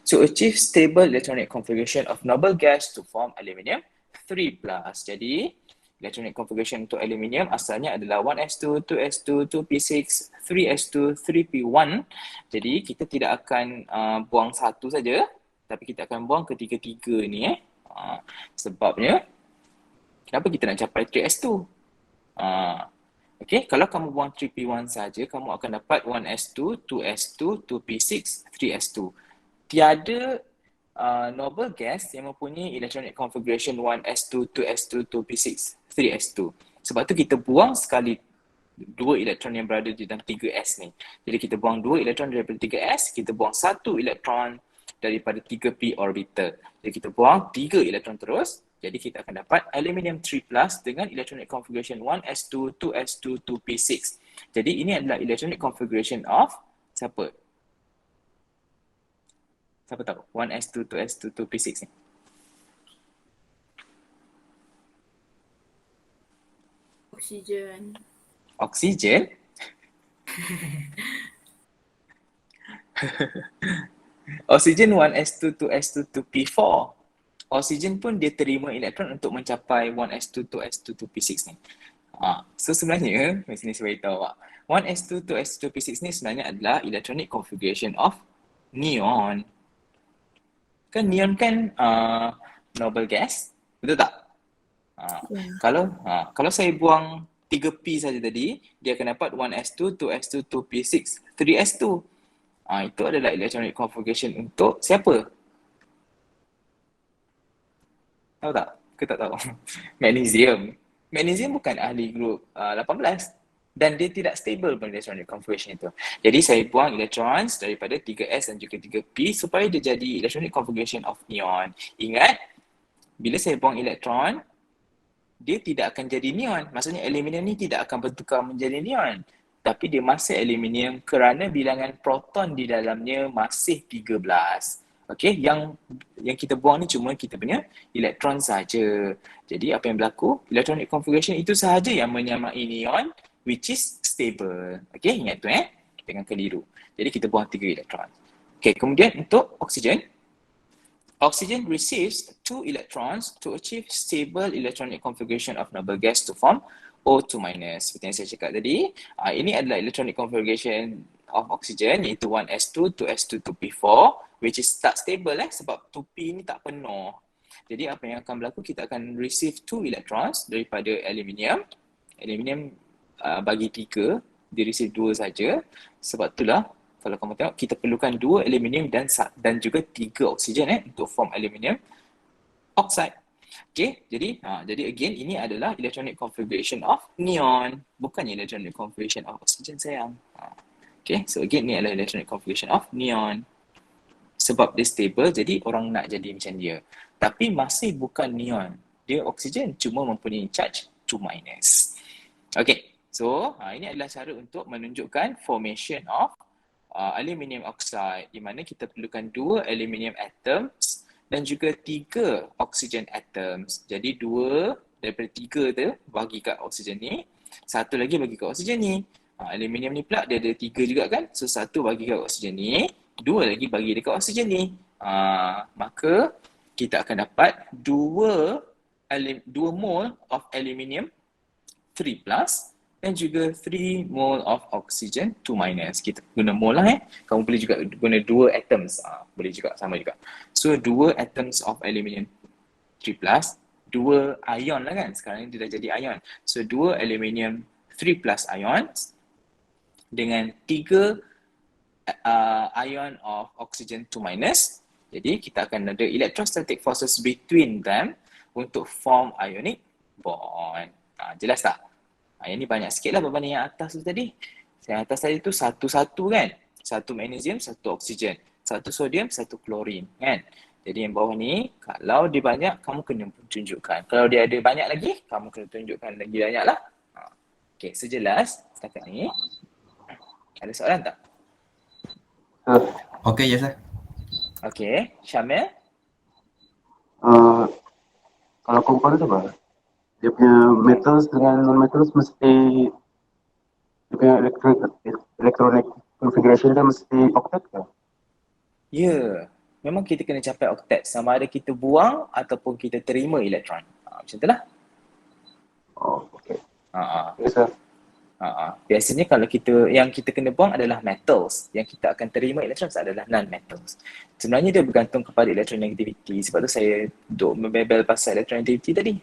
to achieve stable electronic configuration of noble gas to form aluminium 3+. Jadi electronic configuration untuk aluminium asalnya adalah 1s2, 2s2, 2p6, 3s2, 3p1. Jadi kita tidak akan buang satu saja, tapi kita akan buang ketiga-tiga ni sebabnya kenapa kita nak capai 3s2? Okay, kalau kamu buang 3p1 saja, kamu akan dapat 1s2, 2s2, 2p6, 3s2. Tiada noble gas yang mempunyai electronic configuration 1s2, 2s2, 2p6, 3s2. Sebab tu kita buang sekali 2 elektron yang berada di dalam 3s ni. Jadi kita buang 2 elektron daripada 3s, kita buang 1 elektron daripada 3p orbital. Jadi kita buang 3 elektron terus. Jadi kita akan dapat aluminium 3+ dengan electronic configuration 1s2, 2s2, 2p6. Jadi ini adalah electronic configuration of siapa? Siapa tahu? 1s2, 2s2, 2p6 ni. Oksigen. Oksigen? Oksigen 1s2, 2s2, 2p4. Oksigen pun dia terima elektron untuk mencapai 1s2, 2s2, 2p6 ni. So sebenarnya, macam ni saya beritahu awak. 1s2, 2s2, 2p6 ni sebenarnya adalah electronic configuration of neon. Kan neon kan noble gas, betul tak? Kalau saya buang 3p saja tadi, dia akan dapat 1s2, 2s2, 2p6, 3s2. Itu adalah electronic configuration untuk siapa? Tahu tak? Ke tak tahu? Magnesium. Magnesium bukan ahli grup 18 dan dia tidak stable pada electronic configuration itu. Jadi saya buang electrons daripada 3s dan juga 3p supaya dia jadi electronic configuration of neon. Ingat, bila saya buang elektron, dia tidak akan jadi neon. Maksudnya aluminium ni tidak akan bertukar menjadi neon. Tapi dia masih aluminium kerana bilangan proton di dalamnya masih 13. Okay, yang kita buang ni cuma kita punya elektron saja. Jadi apa yang berlaku? Electronic configuration itu sahaja yang menyamai neon, which is stable. Okay, ingat tu jangan keliru. Jadi kita buang 3 elektron. Okay, kemudian untuk oksigen. Oxygen receives 2 electrons to achieve stable electronic configuration of noble gas to form O2-. Seperti yang saya cakap tadi, ini adalah electronic configuration of oxygen iaitu 1s2, 2s2, 2p4 which is tak stable sebab 2p ni tak penuh. Jadi apa yang akan berlaku, kita akan receive 2 electrons daripada aluminium. Aluminium bagi 3, dia receive 2 saja. Sebab itulah kalau kamu tengok, kita perlukan 2 aluminium dan juga 3 oksigen untuk form aluminium oxide. Okay, jadi again ini adalah electronic configuration of neon, bukannya electronic configuration of oksigen sayang. Okay, so again ni adalah electronic configuration of neon. Sebab dia stable, jadi orang nak jadi macam dia. Tapi masih bukan neon. Dia oksigen, cuma mempunyai charge 2-. Okay, so ini adalah cara untuk menunjukkan formation of aluminium oxide, di mana kita perlukan 2 aluminium atoms dan juga 3 oxygen atoms. Jadi 2 daripada 3 tu bagi kat oksigen ni, 1 lagi bagi kat oksigen ni. Aluminium ni pula dia ada 3 juga kan, so 1 bagi kat oksigen ni, 2 lagi bagi dekat oksigen ni. Maka kita akan dapat 2 mole of aluminium 3+ dan juga 3 mole of oxygen 2-. Kita guna mole lah Kamu boleh juga guna 2 atoms. Boleh juga, sama juga. So 2 atoms of aluminium 3+, 2 ion lah kan. Sekarang ni dia dah jadi ion. So 2 aluminium 3+ ions dengan 3 ion of oxygen 2-. Jadi kita akan ada electrostatic forces between them untuk form ionic bond. Jelas tak? Yang ni banyak sikit lah berbanding yang atas tu tadi. Yang atas tadi tu satu-satu kan. Satu magnesium, satu oksigen. Satu sodium, satu klorin kan. Jadi yang bawah ni, kalau dia banyak, kamu kena tunjukkan. Kalau dia ada banyak lagi, kamu kena tunjukkan lagi banyak lah. Okay, sejelas setakat ni. Ada soalan tak? Okay, yes sir. Okay, Syamil? Kalau compound tu apa? Dia punya metals dengan non-metals mesti dia punya electronic configuration dia mesti octet ke? Ya, memang kita kena capai oktet sama ada kita buang ataupun kita terima elektron. Macam tu lah. Oh, okay. Ha, Yes, sir. biasanya kalau yang kita kena buang adalah metals, yang kita akan terima elektron adalah non-metals. Sebenarnya dia bergantung kepada electronegativity. Sebab tu saya duk membebel pasal electronegativity tadi.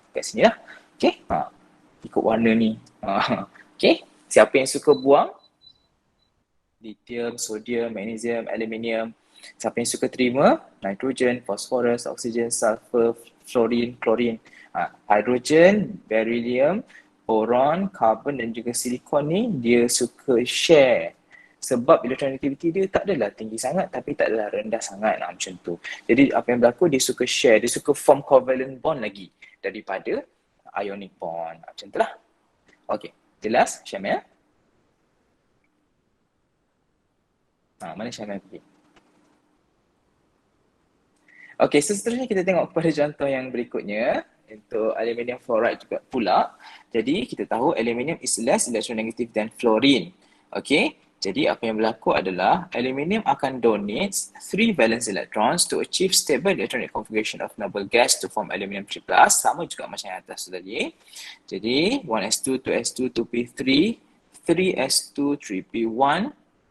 Kat sini lah. Okay. Ikut warna ni. Okay. Siapa yang suka buang? Lithium, sodium, magnesium, aluminium. Siapa yang suka terima? Nitrogen, phosphorus, oksigen, sulfur, fluorine, klorin. Hydrogen, beryllium, boron, karbon dan juga silikon ni dia suka share. Sebab electronegativity dia tak adalah tinggi sangat tapi tak adalah rendah sangat macam tu. Jadi apa yang berlaku, dia suka share, dia suka form covalent bond lagi daripada ionic bond. Macam tu lah. Okay, jelas Syamil? Mana Syamil pergi? Okay, seterusnya kita tengok kepada contoh yang berikutnya. Untuk aluminium fluoride juga pula. Jadi kita tahu aluminium is less electronegative than fluorine. Okay, jadi apa yang berlaku adalah aluminium akan donate 3 valence electrons to achieve stable electronic configuration of noble gas to form aluminium 3+. Sama juga macam yang atas tadi. Jadi 1s2, 2s2, 2p3, 3s2, 3p1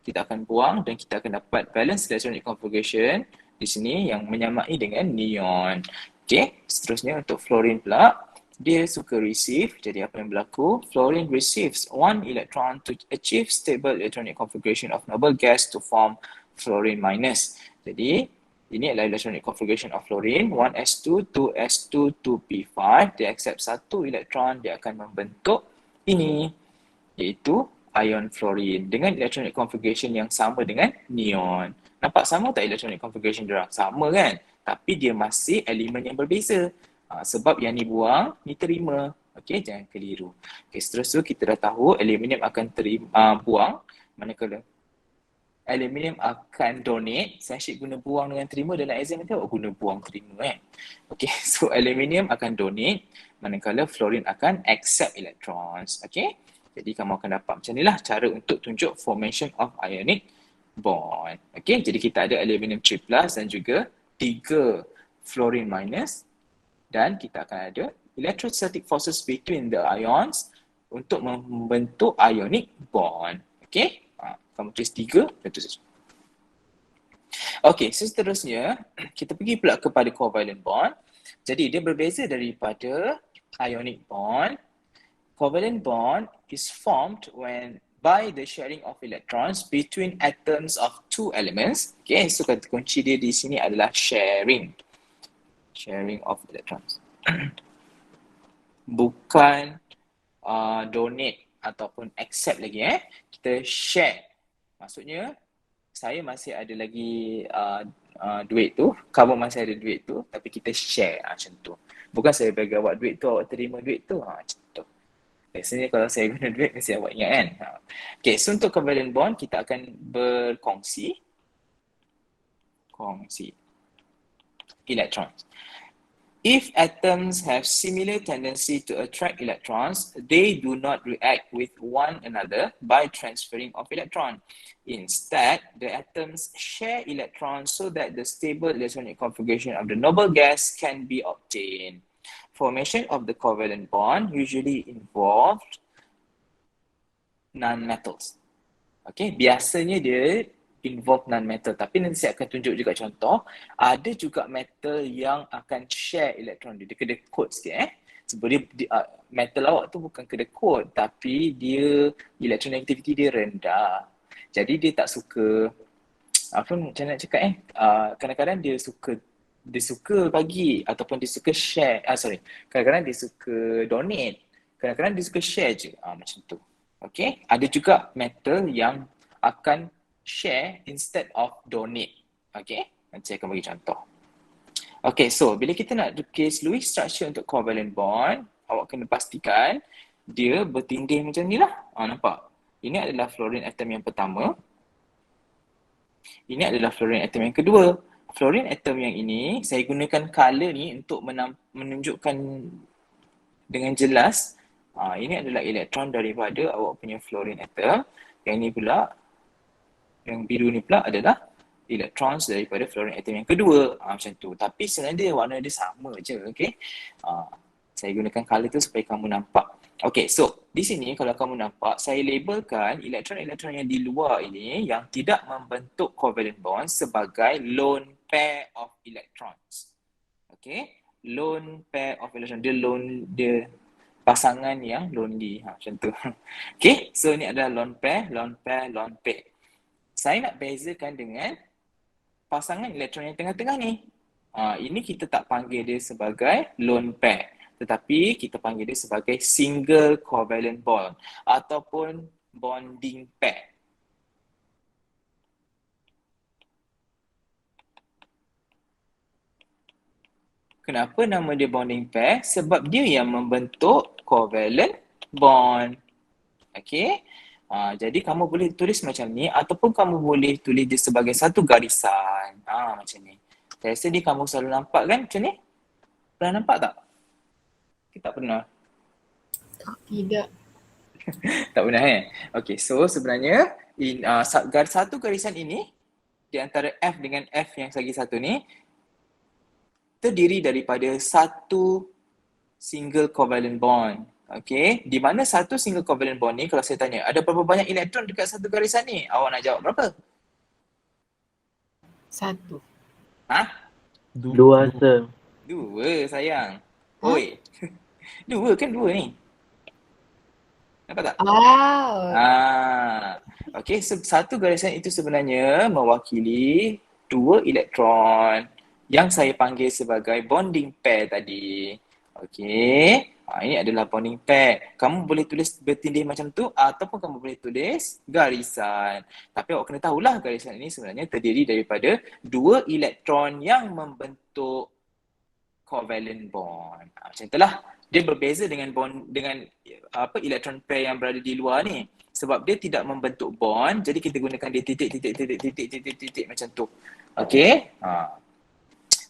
kita akan buang dan kita akan dapat valence electronic configuration di sini yang menyamai dengan neon. Okay, seterusnya untuk fluorine pula, dia suka receive. Jadi apa yang berlaku? Fluorine receives 1 electron to achieve stable electronic configuration of noble gas to form fluorine minus. Jadi ini adalah electronic configuration of fluorine. 1s2, 2s2, 2p5. Dia accept 1 elektron, dia akan membentuk ini, iaitu ion fluorine dengan electronic configuration yang sama dengan neon. Nampak sama tak electronic configuration dia orang? Sama kan? Tapi dia masih elemen yang berbeza. Sebab yang ni buang, ni terima. Okey, jangan keliru. Okey, seterusnya kita dah tahu aluminium akan buang. Manakala aluminium akan donate. Saya asyik guna buang dengan terima dalam exam nanti awak guna buang terima kan. Okey, so aluminium akan donate. Manakala fluorine akan accept electrons. Okey, jadi kamu akan dapat macam ni lah cara untuk tunjuk formation of ionic bond. Okey, jadi kita ada aluminium 3+ dan juga 3 fluorine minus dan kita akan ada electrostatic forces between the ions untuk membentuk ionic bond. Okey, kamu tulis 3, itu saja. Okey, seterusnya kita pergi pula kepada covalent bond. Jadi dia berbeza daripada ionic bond. Covalent bond is formed by the sharing of electrons between atoms of 2 elements. Okay, so kata kunci dia di sini adalah sharing. Sharing of electrons. Bukan donate ataupun accept lagi Kita share. Maksudnya, saya masih ada lagi duit tu, kamu masih ada duit tu, tapi kita share macam tu. Bukan saya bagi awak duit tu, awak terima duit tu, macam tu. Biasanya kalau saya guna duit, mesti awak ingat kan. Okay, so untuk covalent bond, kita akan berkongsi electrons. If atoms have similar tendency to attract electrons, they do not react with one another by transferring of electron. Instead, the atoms share electrons so that the stable electronic configuration of the noble gas can be obtained. Formation of the covalent bond usually involved non-metals. Okay, biasanya dia involve non-metal, tapi nanti saya akan tunjuk juga contoh. Ada juga metal yang akan share elektron dia. Dia kena kod sikit sebab dia metal awak tu bukan kena kod, tapi dia electronegativity dia rendah. Jadi dia tak suka macam nak cakap kadang-kadang dia suka bagi ataupun dia suka share. Kadang-kadang dia suka donate. Kadang-kadang dia suka share je. Macam tu. Okay. Ada juga metal yang akan share instead of donate. Okay, nanti saya akan bagi contoh. Okay, so bila kita nak lukis Lewis structure untuk covalent bond, awak kena pastikan dia bertindih macam ni lah. Nampak? Ini adalah fluorine atom yang pertama. Ini adalah fluorine atom yang kedua. Fluorine atom yang ini, saya gunakan color ni untuk menunjukkan dengan jelas. Ini adalah elektron daripada awak punya fluorine atom. Yang ini pula, yang biru ni pula adalah electrons daripada fluorine atom yang kedua. Macam tu. Tapi sebenarnya warna dia sama je. Okay? Saya gunakan color tu supaya kamu nampak. Okay, so di sini kalau kamu nampak, saya labelkan elektron-elektron yang di luar ini yang tidak membentuk covalent bond sebagai lone pair of electrons. Okay, lone pair of electrons. Dia pasangan yang lonely. Macam tu. Okay, so ni adalah lone pair, lone pair, lone pair. Saya nak bezakan dengan pasangan elektron yang tengah-tengah ni. Ini kita tak panggil dia sebagai lone pair, tetapi kita panggil dia sebagai single covalent bond ataupun bonding pair. Kenapa nama dia bonding pair? Sebab dia yang membentuk covalent bond. Okay. Jadi kamu boleh tulis macam ni ataupun kamu boleh tulis dia sebagai satu garisan. Macam ni. Saya rasa dia kamu selalu nampak kan macam ni? Pernah nampak tak? Kita tak pernah. Tidak. Tak pernah Okay, so sebenarnya satu garisan ini di antara F dengan F yang lagi satu ni terdiri daripada satu single covalent bond. Okay, di mana satu single covalent bond ni, kalau saya tanya, ada berapa banyak elektron dekat satu garisan ni? Awak nak jawab berapa? 1. Dua, sir. 2 sayang. Oi. 2 kan 2 ni. Nampak tak? Okay, so satu garisan itu sebenarnya mewakili 2 elektron yang saya panggil sebagai bonding pair tadi. Okay. Ini adalah bonding pair. Kamu boleh tulis bertindih macam tu ataupun kamu boleh tulis garisan. Tapi awak kena tahulah garisan ini sebenarnya terdiri daripada 2 elektron yang membentuk covalent bond. Macam itulah. Dia berbeza dengan elektron pair yang berada di luar ni. Sebab dia tidak membentuk bond, jadi kita gunakan dia titik macam tu. Okay.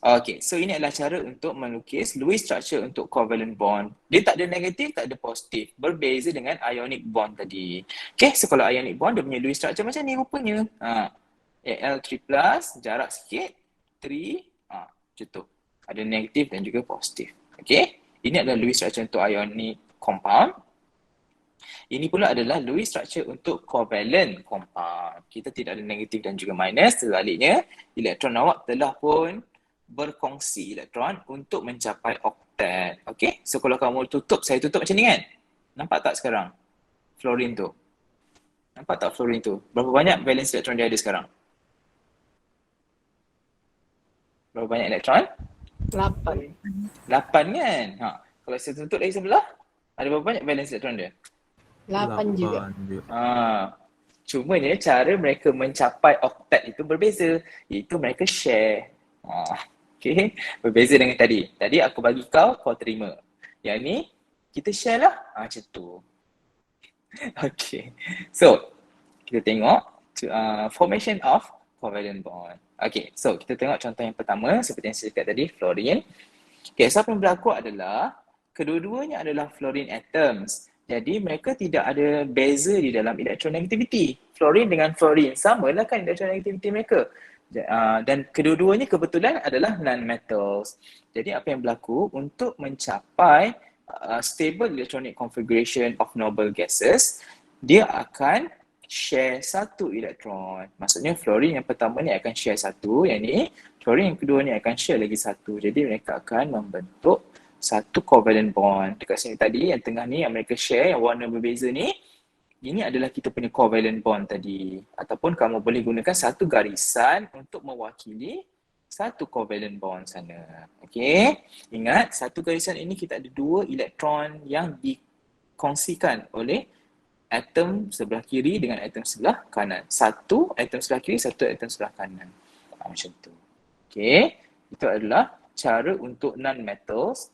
Okay, so ini adalah cara untuk melukis Lewis structure untuk covalent bond. Dia tak ada negatif, tak ada positif. Berbeza dengan ionic bond tadi. Okay, so kalau ionic bond, dia punya Lewis structure macam ni rupanya. Al3+, jarak sikit, 3, macam tu. Ada negatif dan juga positif. Okay, ini adalah Lewis structure untuk ionic compound. Ini pula adalah Lewis structure untuk covalent compound. Kita tidak ada negatif dan juga minus. Sebaliknya, elektron awak telah pun berkongsi elektron untuk mencapai oktat. Okay, so kalau kamu tutup, saya tutup macam ni kan? Nampak tak sekarang? Fluorine tu. Nampak tak fluorine tu? Berapa banyak valence elektron dia ada sekarang? Berapa banyak elektron? 8. 8 kan? Kalau saya tutup dari sebelah, ada berapa banyak valence elektron dia? 8 juga. Cumanya cara mereka mencapai oktat itu berbeza. Iaitu mereka share. Okay, berbeza dengan tadi. Tadi aku bagi kau terima. Yang ni, kita share lah. Macam tu. Okay, so kita tengok formation of covalent bond. Okay, so kita tengok contoh yang pertama seperti yang saya cakap tadi, fluorine. Okay, so apa yang berlaku adalah kedua-duanya adalah fluorine atoms. Jadi mereka tidak ada beza di dalam electronegativity. Fluorine dengan fluorine samalah kan electronegativity mereka. Dan kedua-duanya kebetulan adalah non-metals. Jadi apa yang berlaku untuk mencapai stable electronic configuration of noble gases, dia akan share satu elektron. Maksudnya fluorine yang pertama ni akan share satu, yang ni fluorine yang kedua ni akan share lagi satu. Jadi mereka akan membentuk satu covalent bond. Dekat sini tadi yang tengah ni yang mereka share, yang warna berbeza ni, ini adalah kita punya covalent bond tadi. Ataupun kamu boleh gunakan satu garisan untuk mewakili satu covalent bond sana. Okay. Ingat, satu garisan ini kita ada 2 elektron yang dikongsikan oleh atom sebelah kiri dengan atom sebelah kanan. Satu atom sebelah kiri, satu atom sebelah kanan. Macam tu. Okay. Itu adalah cara untuk non-metals,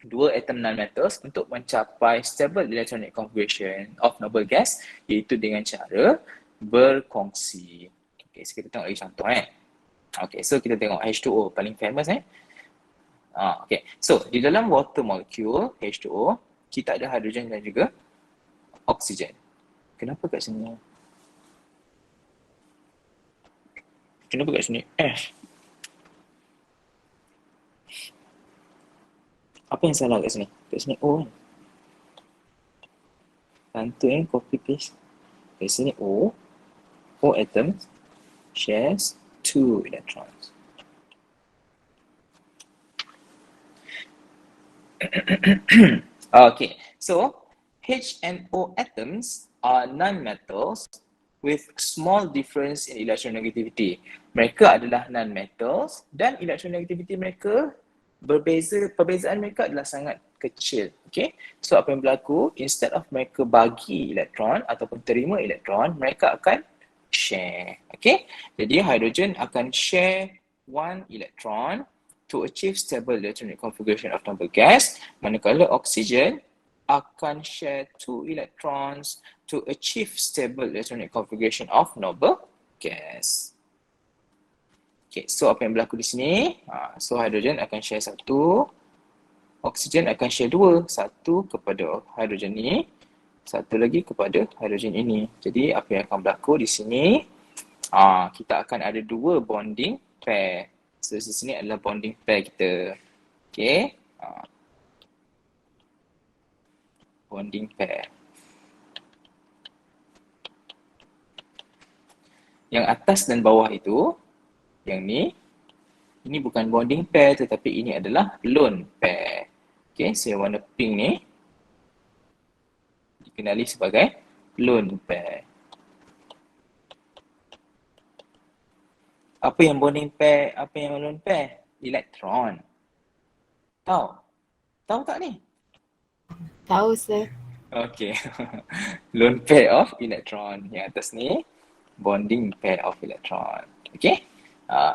dua atom non-metals untuk mencapai stable electronic configuration of noble gas, iaitu dengan cara berkongsi. Okay, so kita tengok lagi contoh Okay, so kita tengok H2O paling famous okay, so di dalam water molecule H2O, kita ada hidrogen dan juga oksigen. Kenapa kat sini? Kenapa kat sini F? Apa yang salah kat sini? Kat sini O kan? Bantu copy paste. Kat sini O. O atom shares 2 electrons. Okay, so H and O atoms are non-metals with small difference in electronegativity. Mereka adalah non-metals dan electronegativity mereka berbeza, perbezaan mereka adalah sangat kecil. Okay, so apa yang berlaku, instead of mereka bagi elektron ataupun terima elektron, mereka akan share. Okay, jadi hydrogen akan share 1 electron to achieve stable electronic configuration of noble gas, manakala oksigen akan share 2 electrons to achieve stable electronic configuration of noble gas. Okay, so apa yang berlaku di sini? So hydrogen akan share 1, oksigen akan share 2, 1 kepada hydrogen ini, 1 lagi kepada hydrogen ini. Jadi apa yang akan berlaku di sini? Kita akan ada 2 bonding pair. So di sini adalah bonding pair kita. Okay. Bonding pair. Yang atas dan bawah itu, yang ni, ini bukan bonding pair tetapi ini adalah lone pair. Okay, so yang warna pink ni dikenali sebagai lone pair. Apa yang bonding pair, apa yang lone pair? Elektron. Tahu? Tahu tak ni? Tahu sir. Okay. Lone pair of electron. Yang atas ni bonding pair of electron. Okay.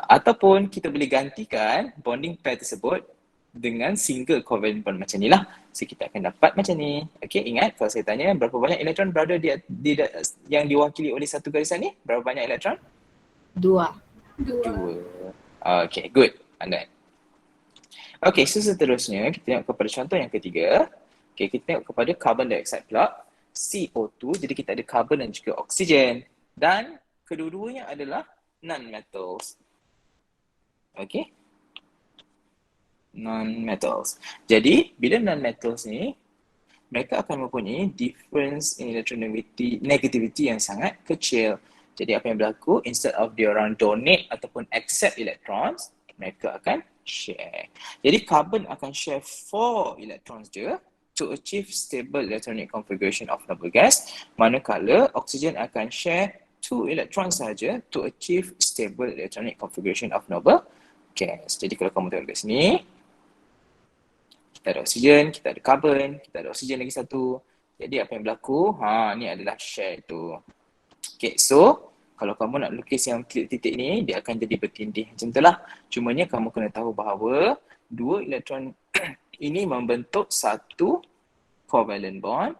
Ataupun kita boleh gantikan bonding pair tersebut dengan single covalent bond macam ni lah. So kita akan dapat macam ni. Okay, ingat kalau saya tanya berapa banyak elektron berada di yang diwakili oleh satu garisan ni? Berapa banyak elektron? 2. 2. Okay, good. Pandai. Okay, so seterusnya kita tengok kepada contoh yang ketiga. Okay, kita tengok kepada carbon dioxide pula. CO2, jadi kita ada carbon dan juga oksigen. Dan kedua-duanya adalah non-metals. Okay. Non-metals. Jadi, bila non-metals ni, mereka akan mempunyai difference in electronegativity yang sangat kecil. Jadi, apa yang berlaku? Instead of diorang donate ataupun accept electrons, mereka akan share. Jadi, carbon akan share 4 electrons je to achieve stable electronic configuration of noble gas, manakala oksigen akan share 2 electrons saja to achieve stable electronic configuration of noble gas. Jadi kalau kamu tengok kat sini, kita ada oksigen, kita ada carbon, kita ada oksigen lagi satu. Jadi apa yang berlaku? Ni adalah share tu. Okay, so kalau kamu nak lukis yang titik-titik ni, dia akan jadi bertindih macam itulah. Cumanya kamu kena tahu bahawa 2 elektron ini membentuk satu covalent bond.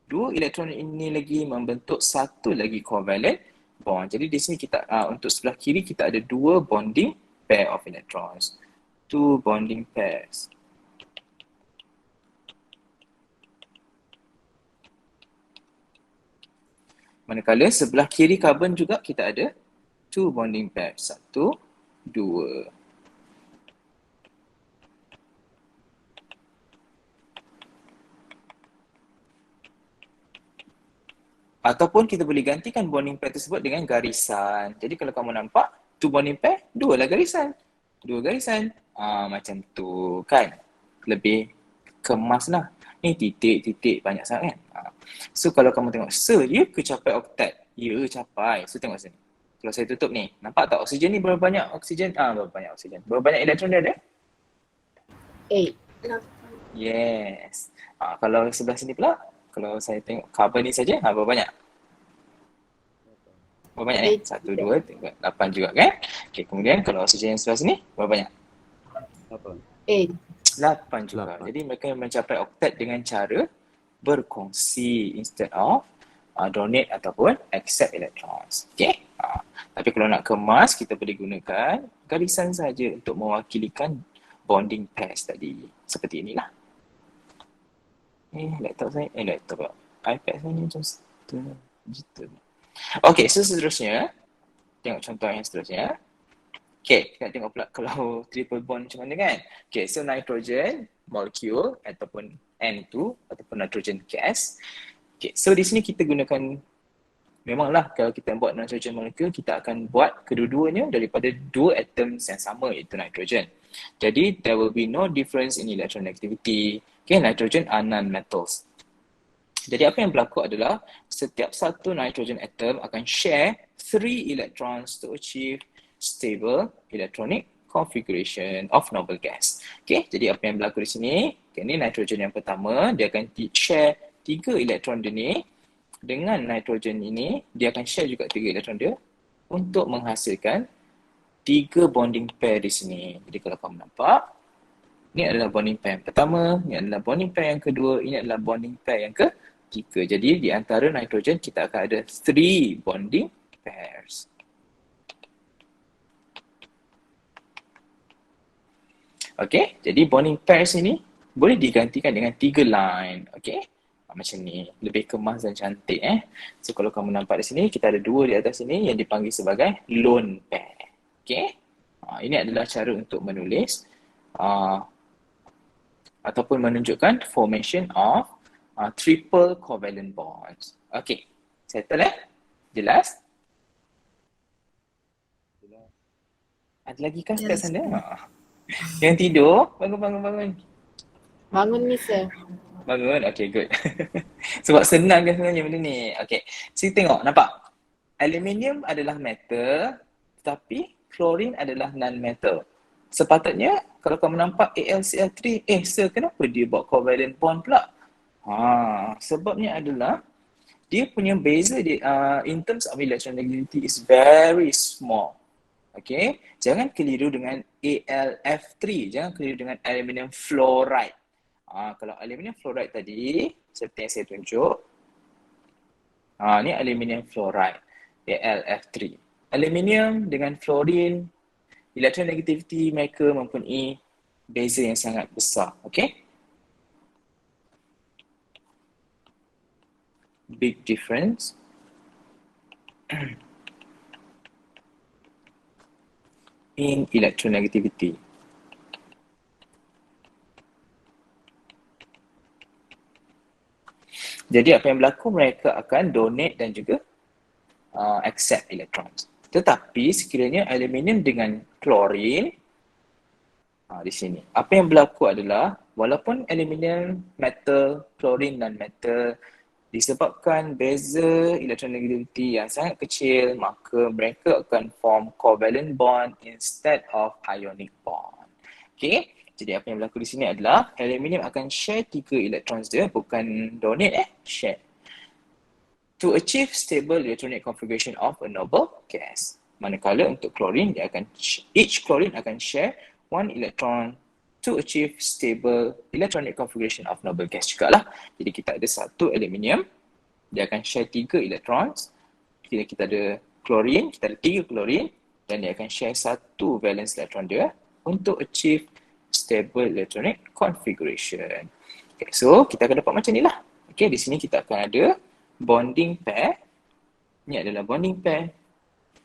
2 elektron ini lagi membentuk satu lagi covalent bond. Jadi di sini kita untuk sebelah kiri kita ada 2 bonding pair of electrons. 2 bonding pairs. Manakala sebelah kiri karbon juga kita ada 2 bonding pairs. 1, 2. Ataupun kita boleh gantikan bonding pair tersebut dengan garisan. Jadi kalau kamu nampak, 2 bonding pair, 2 lah garisan. 2 garisan. Macam tu kan. Lebih kemas lah. Ni titik-titik banyak sangat kan. So kalau kamu tengok, sir, ya ke capai oktat? Ya, capai. So tengok sini. Kalau saya tutup ni, nampak tak oksigen ni berapa banyak oksigen? Berapa banyak oksigen? Berapa banyak elektron dia ada? 8. Yes. Kalau sebelah sini pula, Kalau saya tengok carbon ni saja, berapa banyak? Berapa banyak ni? 1, 2, 3, 8 juga kan? Okay, kemudian kalau oksigen yang sebelah sini, berapa banyak? 8. 8 juga. 8. Jadi mereka mencapai oktet dengan cara berkongsi instead of donate ataupun accept electrons. Okay? Tapi kalau nak kemas, kita boleh gunakan garisan saja untuk mewakilikan bonding pairs tadi. Seperti inilah. Laptop saya, laptop iPad saya ni macam digital. Okay, so seterusnya, tengok contoh yang seterusnya. Okay, kita tengok pula kalau triple bond macam mana kan. Okay, so nitrogen molecule ataupun N2 ataupun nitrogen gas. Okay, so di sini kita gunakan, memanglah kalau kita buat nitrogen molecule, kita akan buat kedua-duanya daripada dua atoms yang sama iaitu nitrogen. Jadi, there will be no difference in electronegativity. Okay, nitrogen are non-metals. Jadi apa yang berlaku adalah setiap satu nitrogen atom akan share 3 electrons to achieve stable electronic configuration of noble gas. Okay, jadi apa yang berlaku di sini, okay, ini nitrogen yang pertama, dia akan share 3 elektron dia ni. Dengan nitrogen ini, dia akan share juga 3 elektron dia untuk menghasilkan 3 bonding pair di sini. Jadi kalau kamu nampak, ini adalah bonding pair yang pertama, ini adalah bonding pair yang kedua, ini adalah bonding pair yang ketiga. Jadi di antara nitrogen kita akan ada 3 bonding pairs. Okay, jadi bonding pairs ini boleh digantikan dengan 3 line. Okay, macam ni, lebih kemas dan cantik. So kalau kamu nampak di sini, kita ada 2 di atas sini yang dipanggil sebagai lone pair. Okay, ini adalah cara untuk menulis ataupun menunjukkan formation of triple covalent bonds. Okay, settle Jelas? Ada lagi kah kat sana? Yang tidur? Bangun. Bangun ni sir. Bangun? Okay, good. Sebab senang kan sebenarnya benda ni. Okay, so tengok, nampak? Aluminium adalah metal, tapi fluorine adalah non-metal. Sepatutnya, kalau kamu nampak AlCl3, sir, kenapa dia buat covalent bond pula? Sebabnya adalah dia punya beza in terms of electronegativity is very small. Okay, jangan keliru dengan AlF3, jangan keliru dengan aluminium fluoride. Kalau aluminium fluoride tadi, seperti yang saya tunjuk, ni aluminium fluoride, AlF3. Aluminium dengan fluorine, electronegativity mereka mempunyai beza yang sangat besar. Okay, big difference. In electronegativity. Jadi apa yang berlaku, mereka akan donate dan juga accept electrons. Tetapi sekiranya aluminium dengan klorin, di sini, apa yang berlaku adalah walaupun aluminium metal, klorin dan metal, disebabkan beza electronegativity yang sangat kecil, maka mereka akan form covalent bond instead of ionic bond. Okay, jadi apa yang berlaku di sini adalah aluminium akan share 3 electrons dia, bukan donate, share. To achieve stable electronic configuration of a noble gas. Manakala untuk chlorine, each chlorine akan share 1 electron to achieve stable electronic configuration of noble gas jugalah. Jadi kita ada satu aluminium, dia akan share 3 electrons. Kita ada chlorine, kita ada 3 chlorine dan dia akan share 1 valence electron dia untuk achieve stable electronic configuration. Okay, so kita akan dapat macam ni lah. Okay, di sini kita akan ada bonding pair. Ni adalah bonding pair.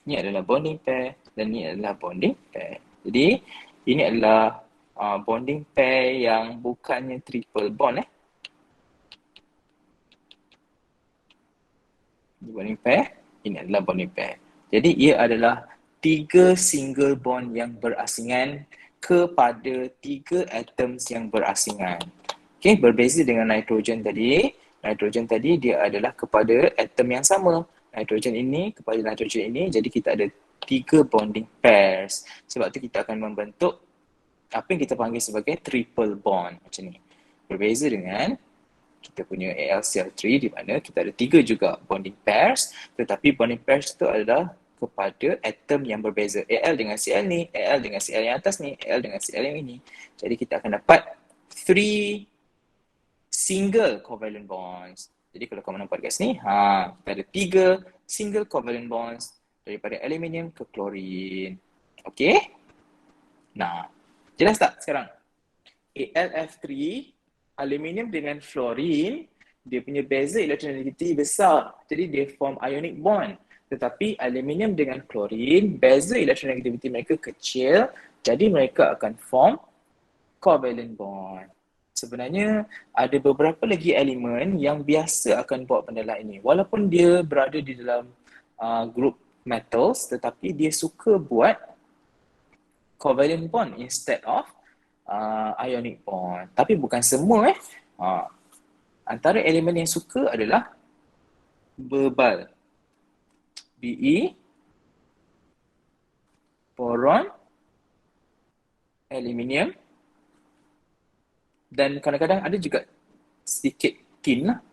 Ni adalah bonding pair dan ni adalah bonding pair. Jadi ini adalah bonding pair yang bukannya triple bond. Ini bonding pair, ini adalah bonding pair. Jadi ia adalah 3 single bond yang berasingan kepada 3 atoms yang berasingan. Okay, berbeza dengan nitrogen tadi. Nitrogen tadi dia adalah kepada atom yang sama. Nitrogen ini kepada nitrogen ini, jadi kita ada 3 bonding pairs. Sebab tu kita akan membentuk apa yang kita panggil sebagai triple bond macam ni. Berbeza dengan kita punya AlCl3 di mana kita ada 3 juga bonding pairs, tetapi bonding pairs itu adalah kepada atom yang berbeza. Al dengan Cl ni, Al dengan Cl yang atas ni, Al dengan Cl yang ini. Jadi kita akan dapat 3 single covalent bonds. Jadi kalau kau nampak kat sini, kita ada 3 single covalent bonds daripada aluminium ke klorin. Okey? Nah, jelas tak sekarang? AlF3, aluminium dengan fluorine, dia punya beza electronegativity besar. Jadi dia form ionic bond. Tetapi aluminium dengan klorin, beza electronegativity mereka kecil. Jadi mereka akan form covalent bond. Sebenarnya ada beberapa lagi elemen yang biasa akan buat benda lain ni. Walaupun dia berada di dalam group metals, tetapi dia suka buat covalent bond instead of ionic bond. Tapi bukan semua antara elemen yang suka adalah berbal, Be, boron, aluminium, dan kadang-kadang ada juga sedikit tin lah.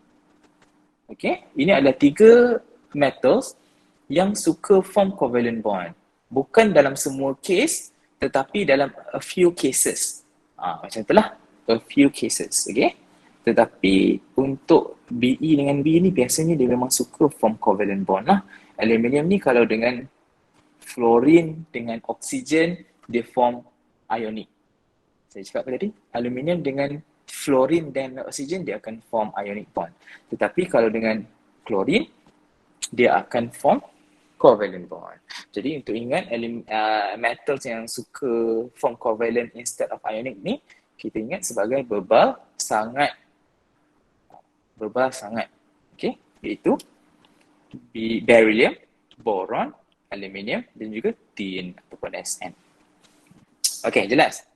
Okay, ini adalah 3 metals yang suka form covalent bond. Bukan dalam semua case, tetapi dalam a few cases. Macam itulah, a few cases. Okay, tetapi untuk Be dengan B ni biasanya dia memang suka form covalent bond lah. Aluminium ni kalau dengan fluorine dengan oksigen dia form ionic. Saya cakap tadi, aluminium dengan fluorine dan oksigen dia akan form ionic bond. Tetapi kalau dengan klorin dia akan form covalent bond. Jadi untuk ingat metals yang suka form covalent instead of ionic ni, kita ingat sebagai berbal sangat. Okay, iaitu beryllium, boron, aluminium dan juga tin ataupun Sn. Okay, jelas?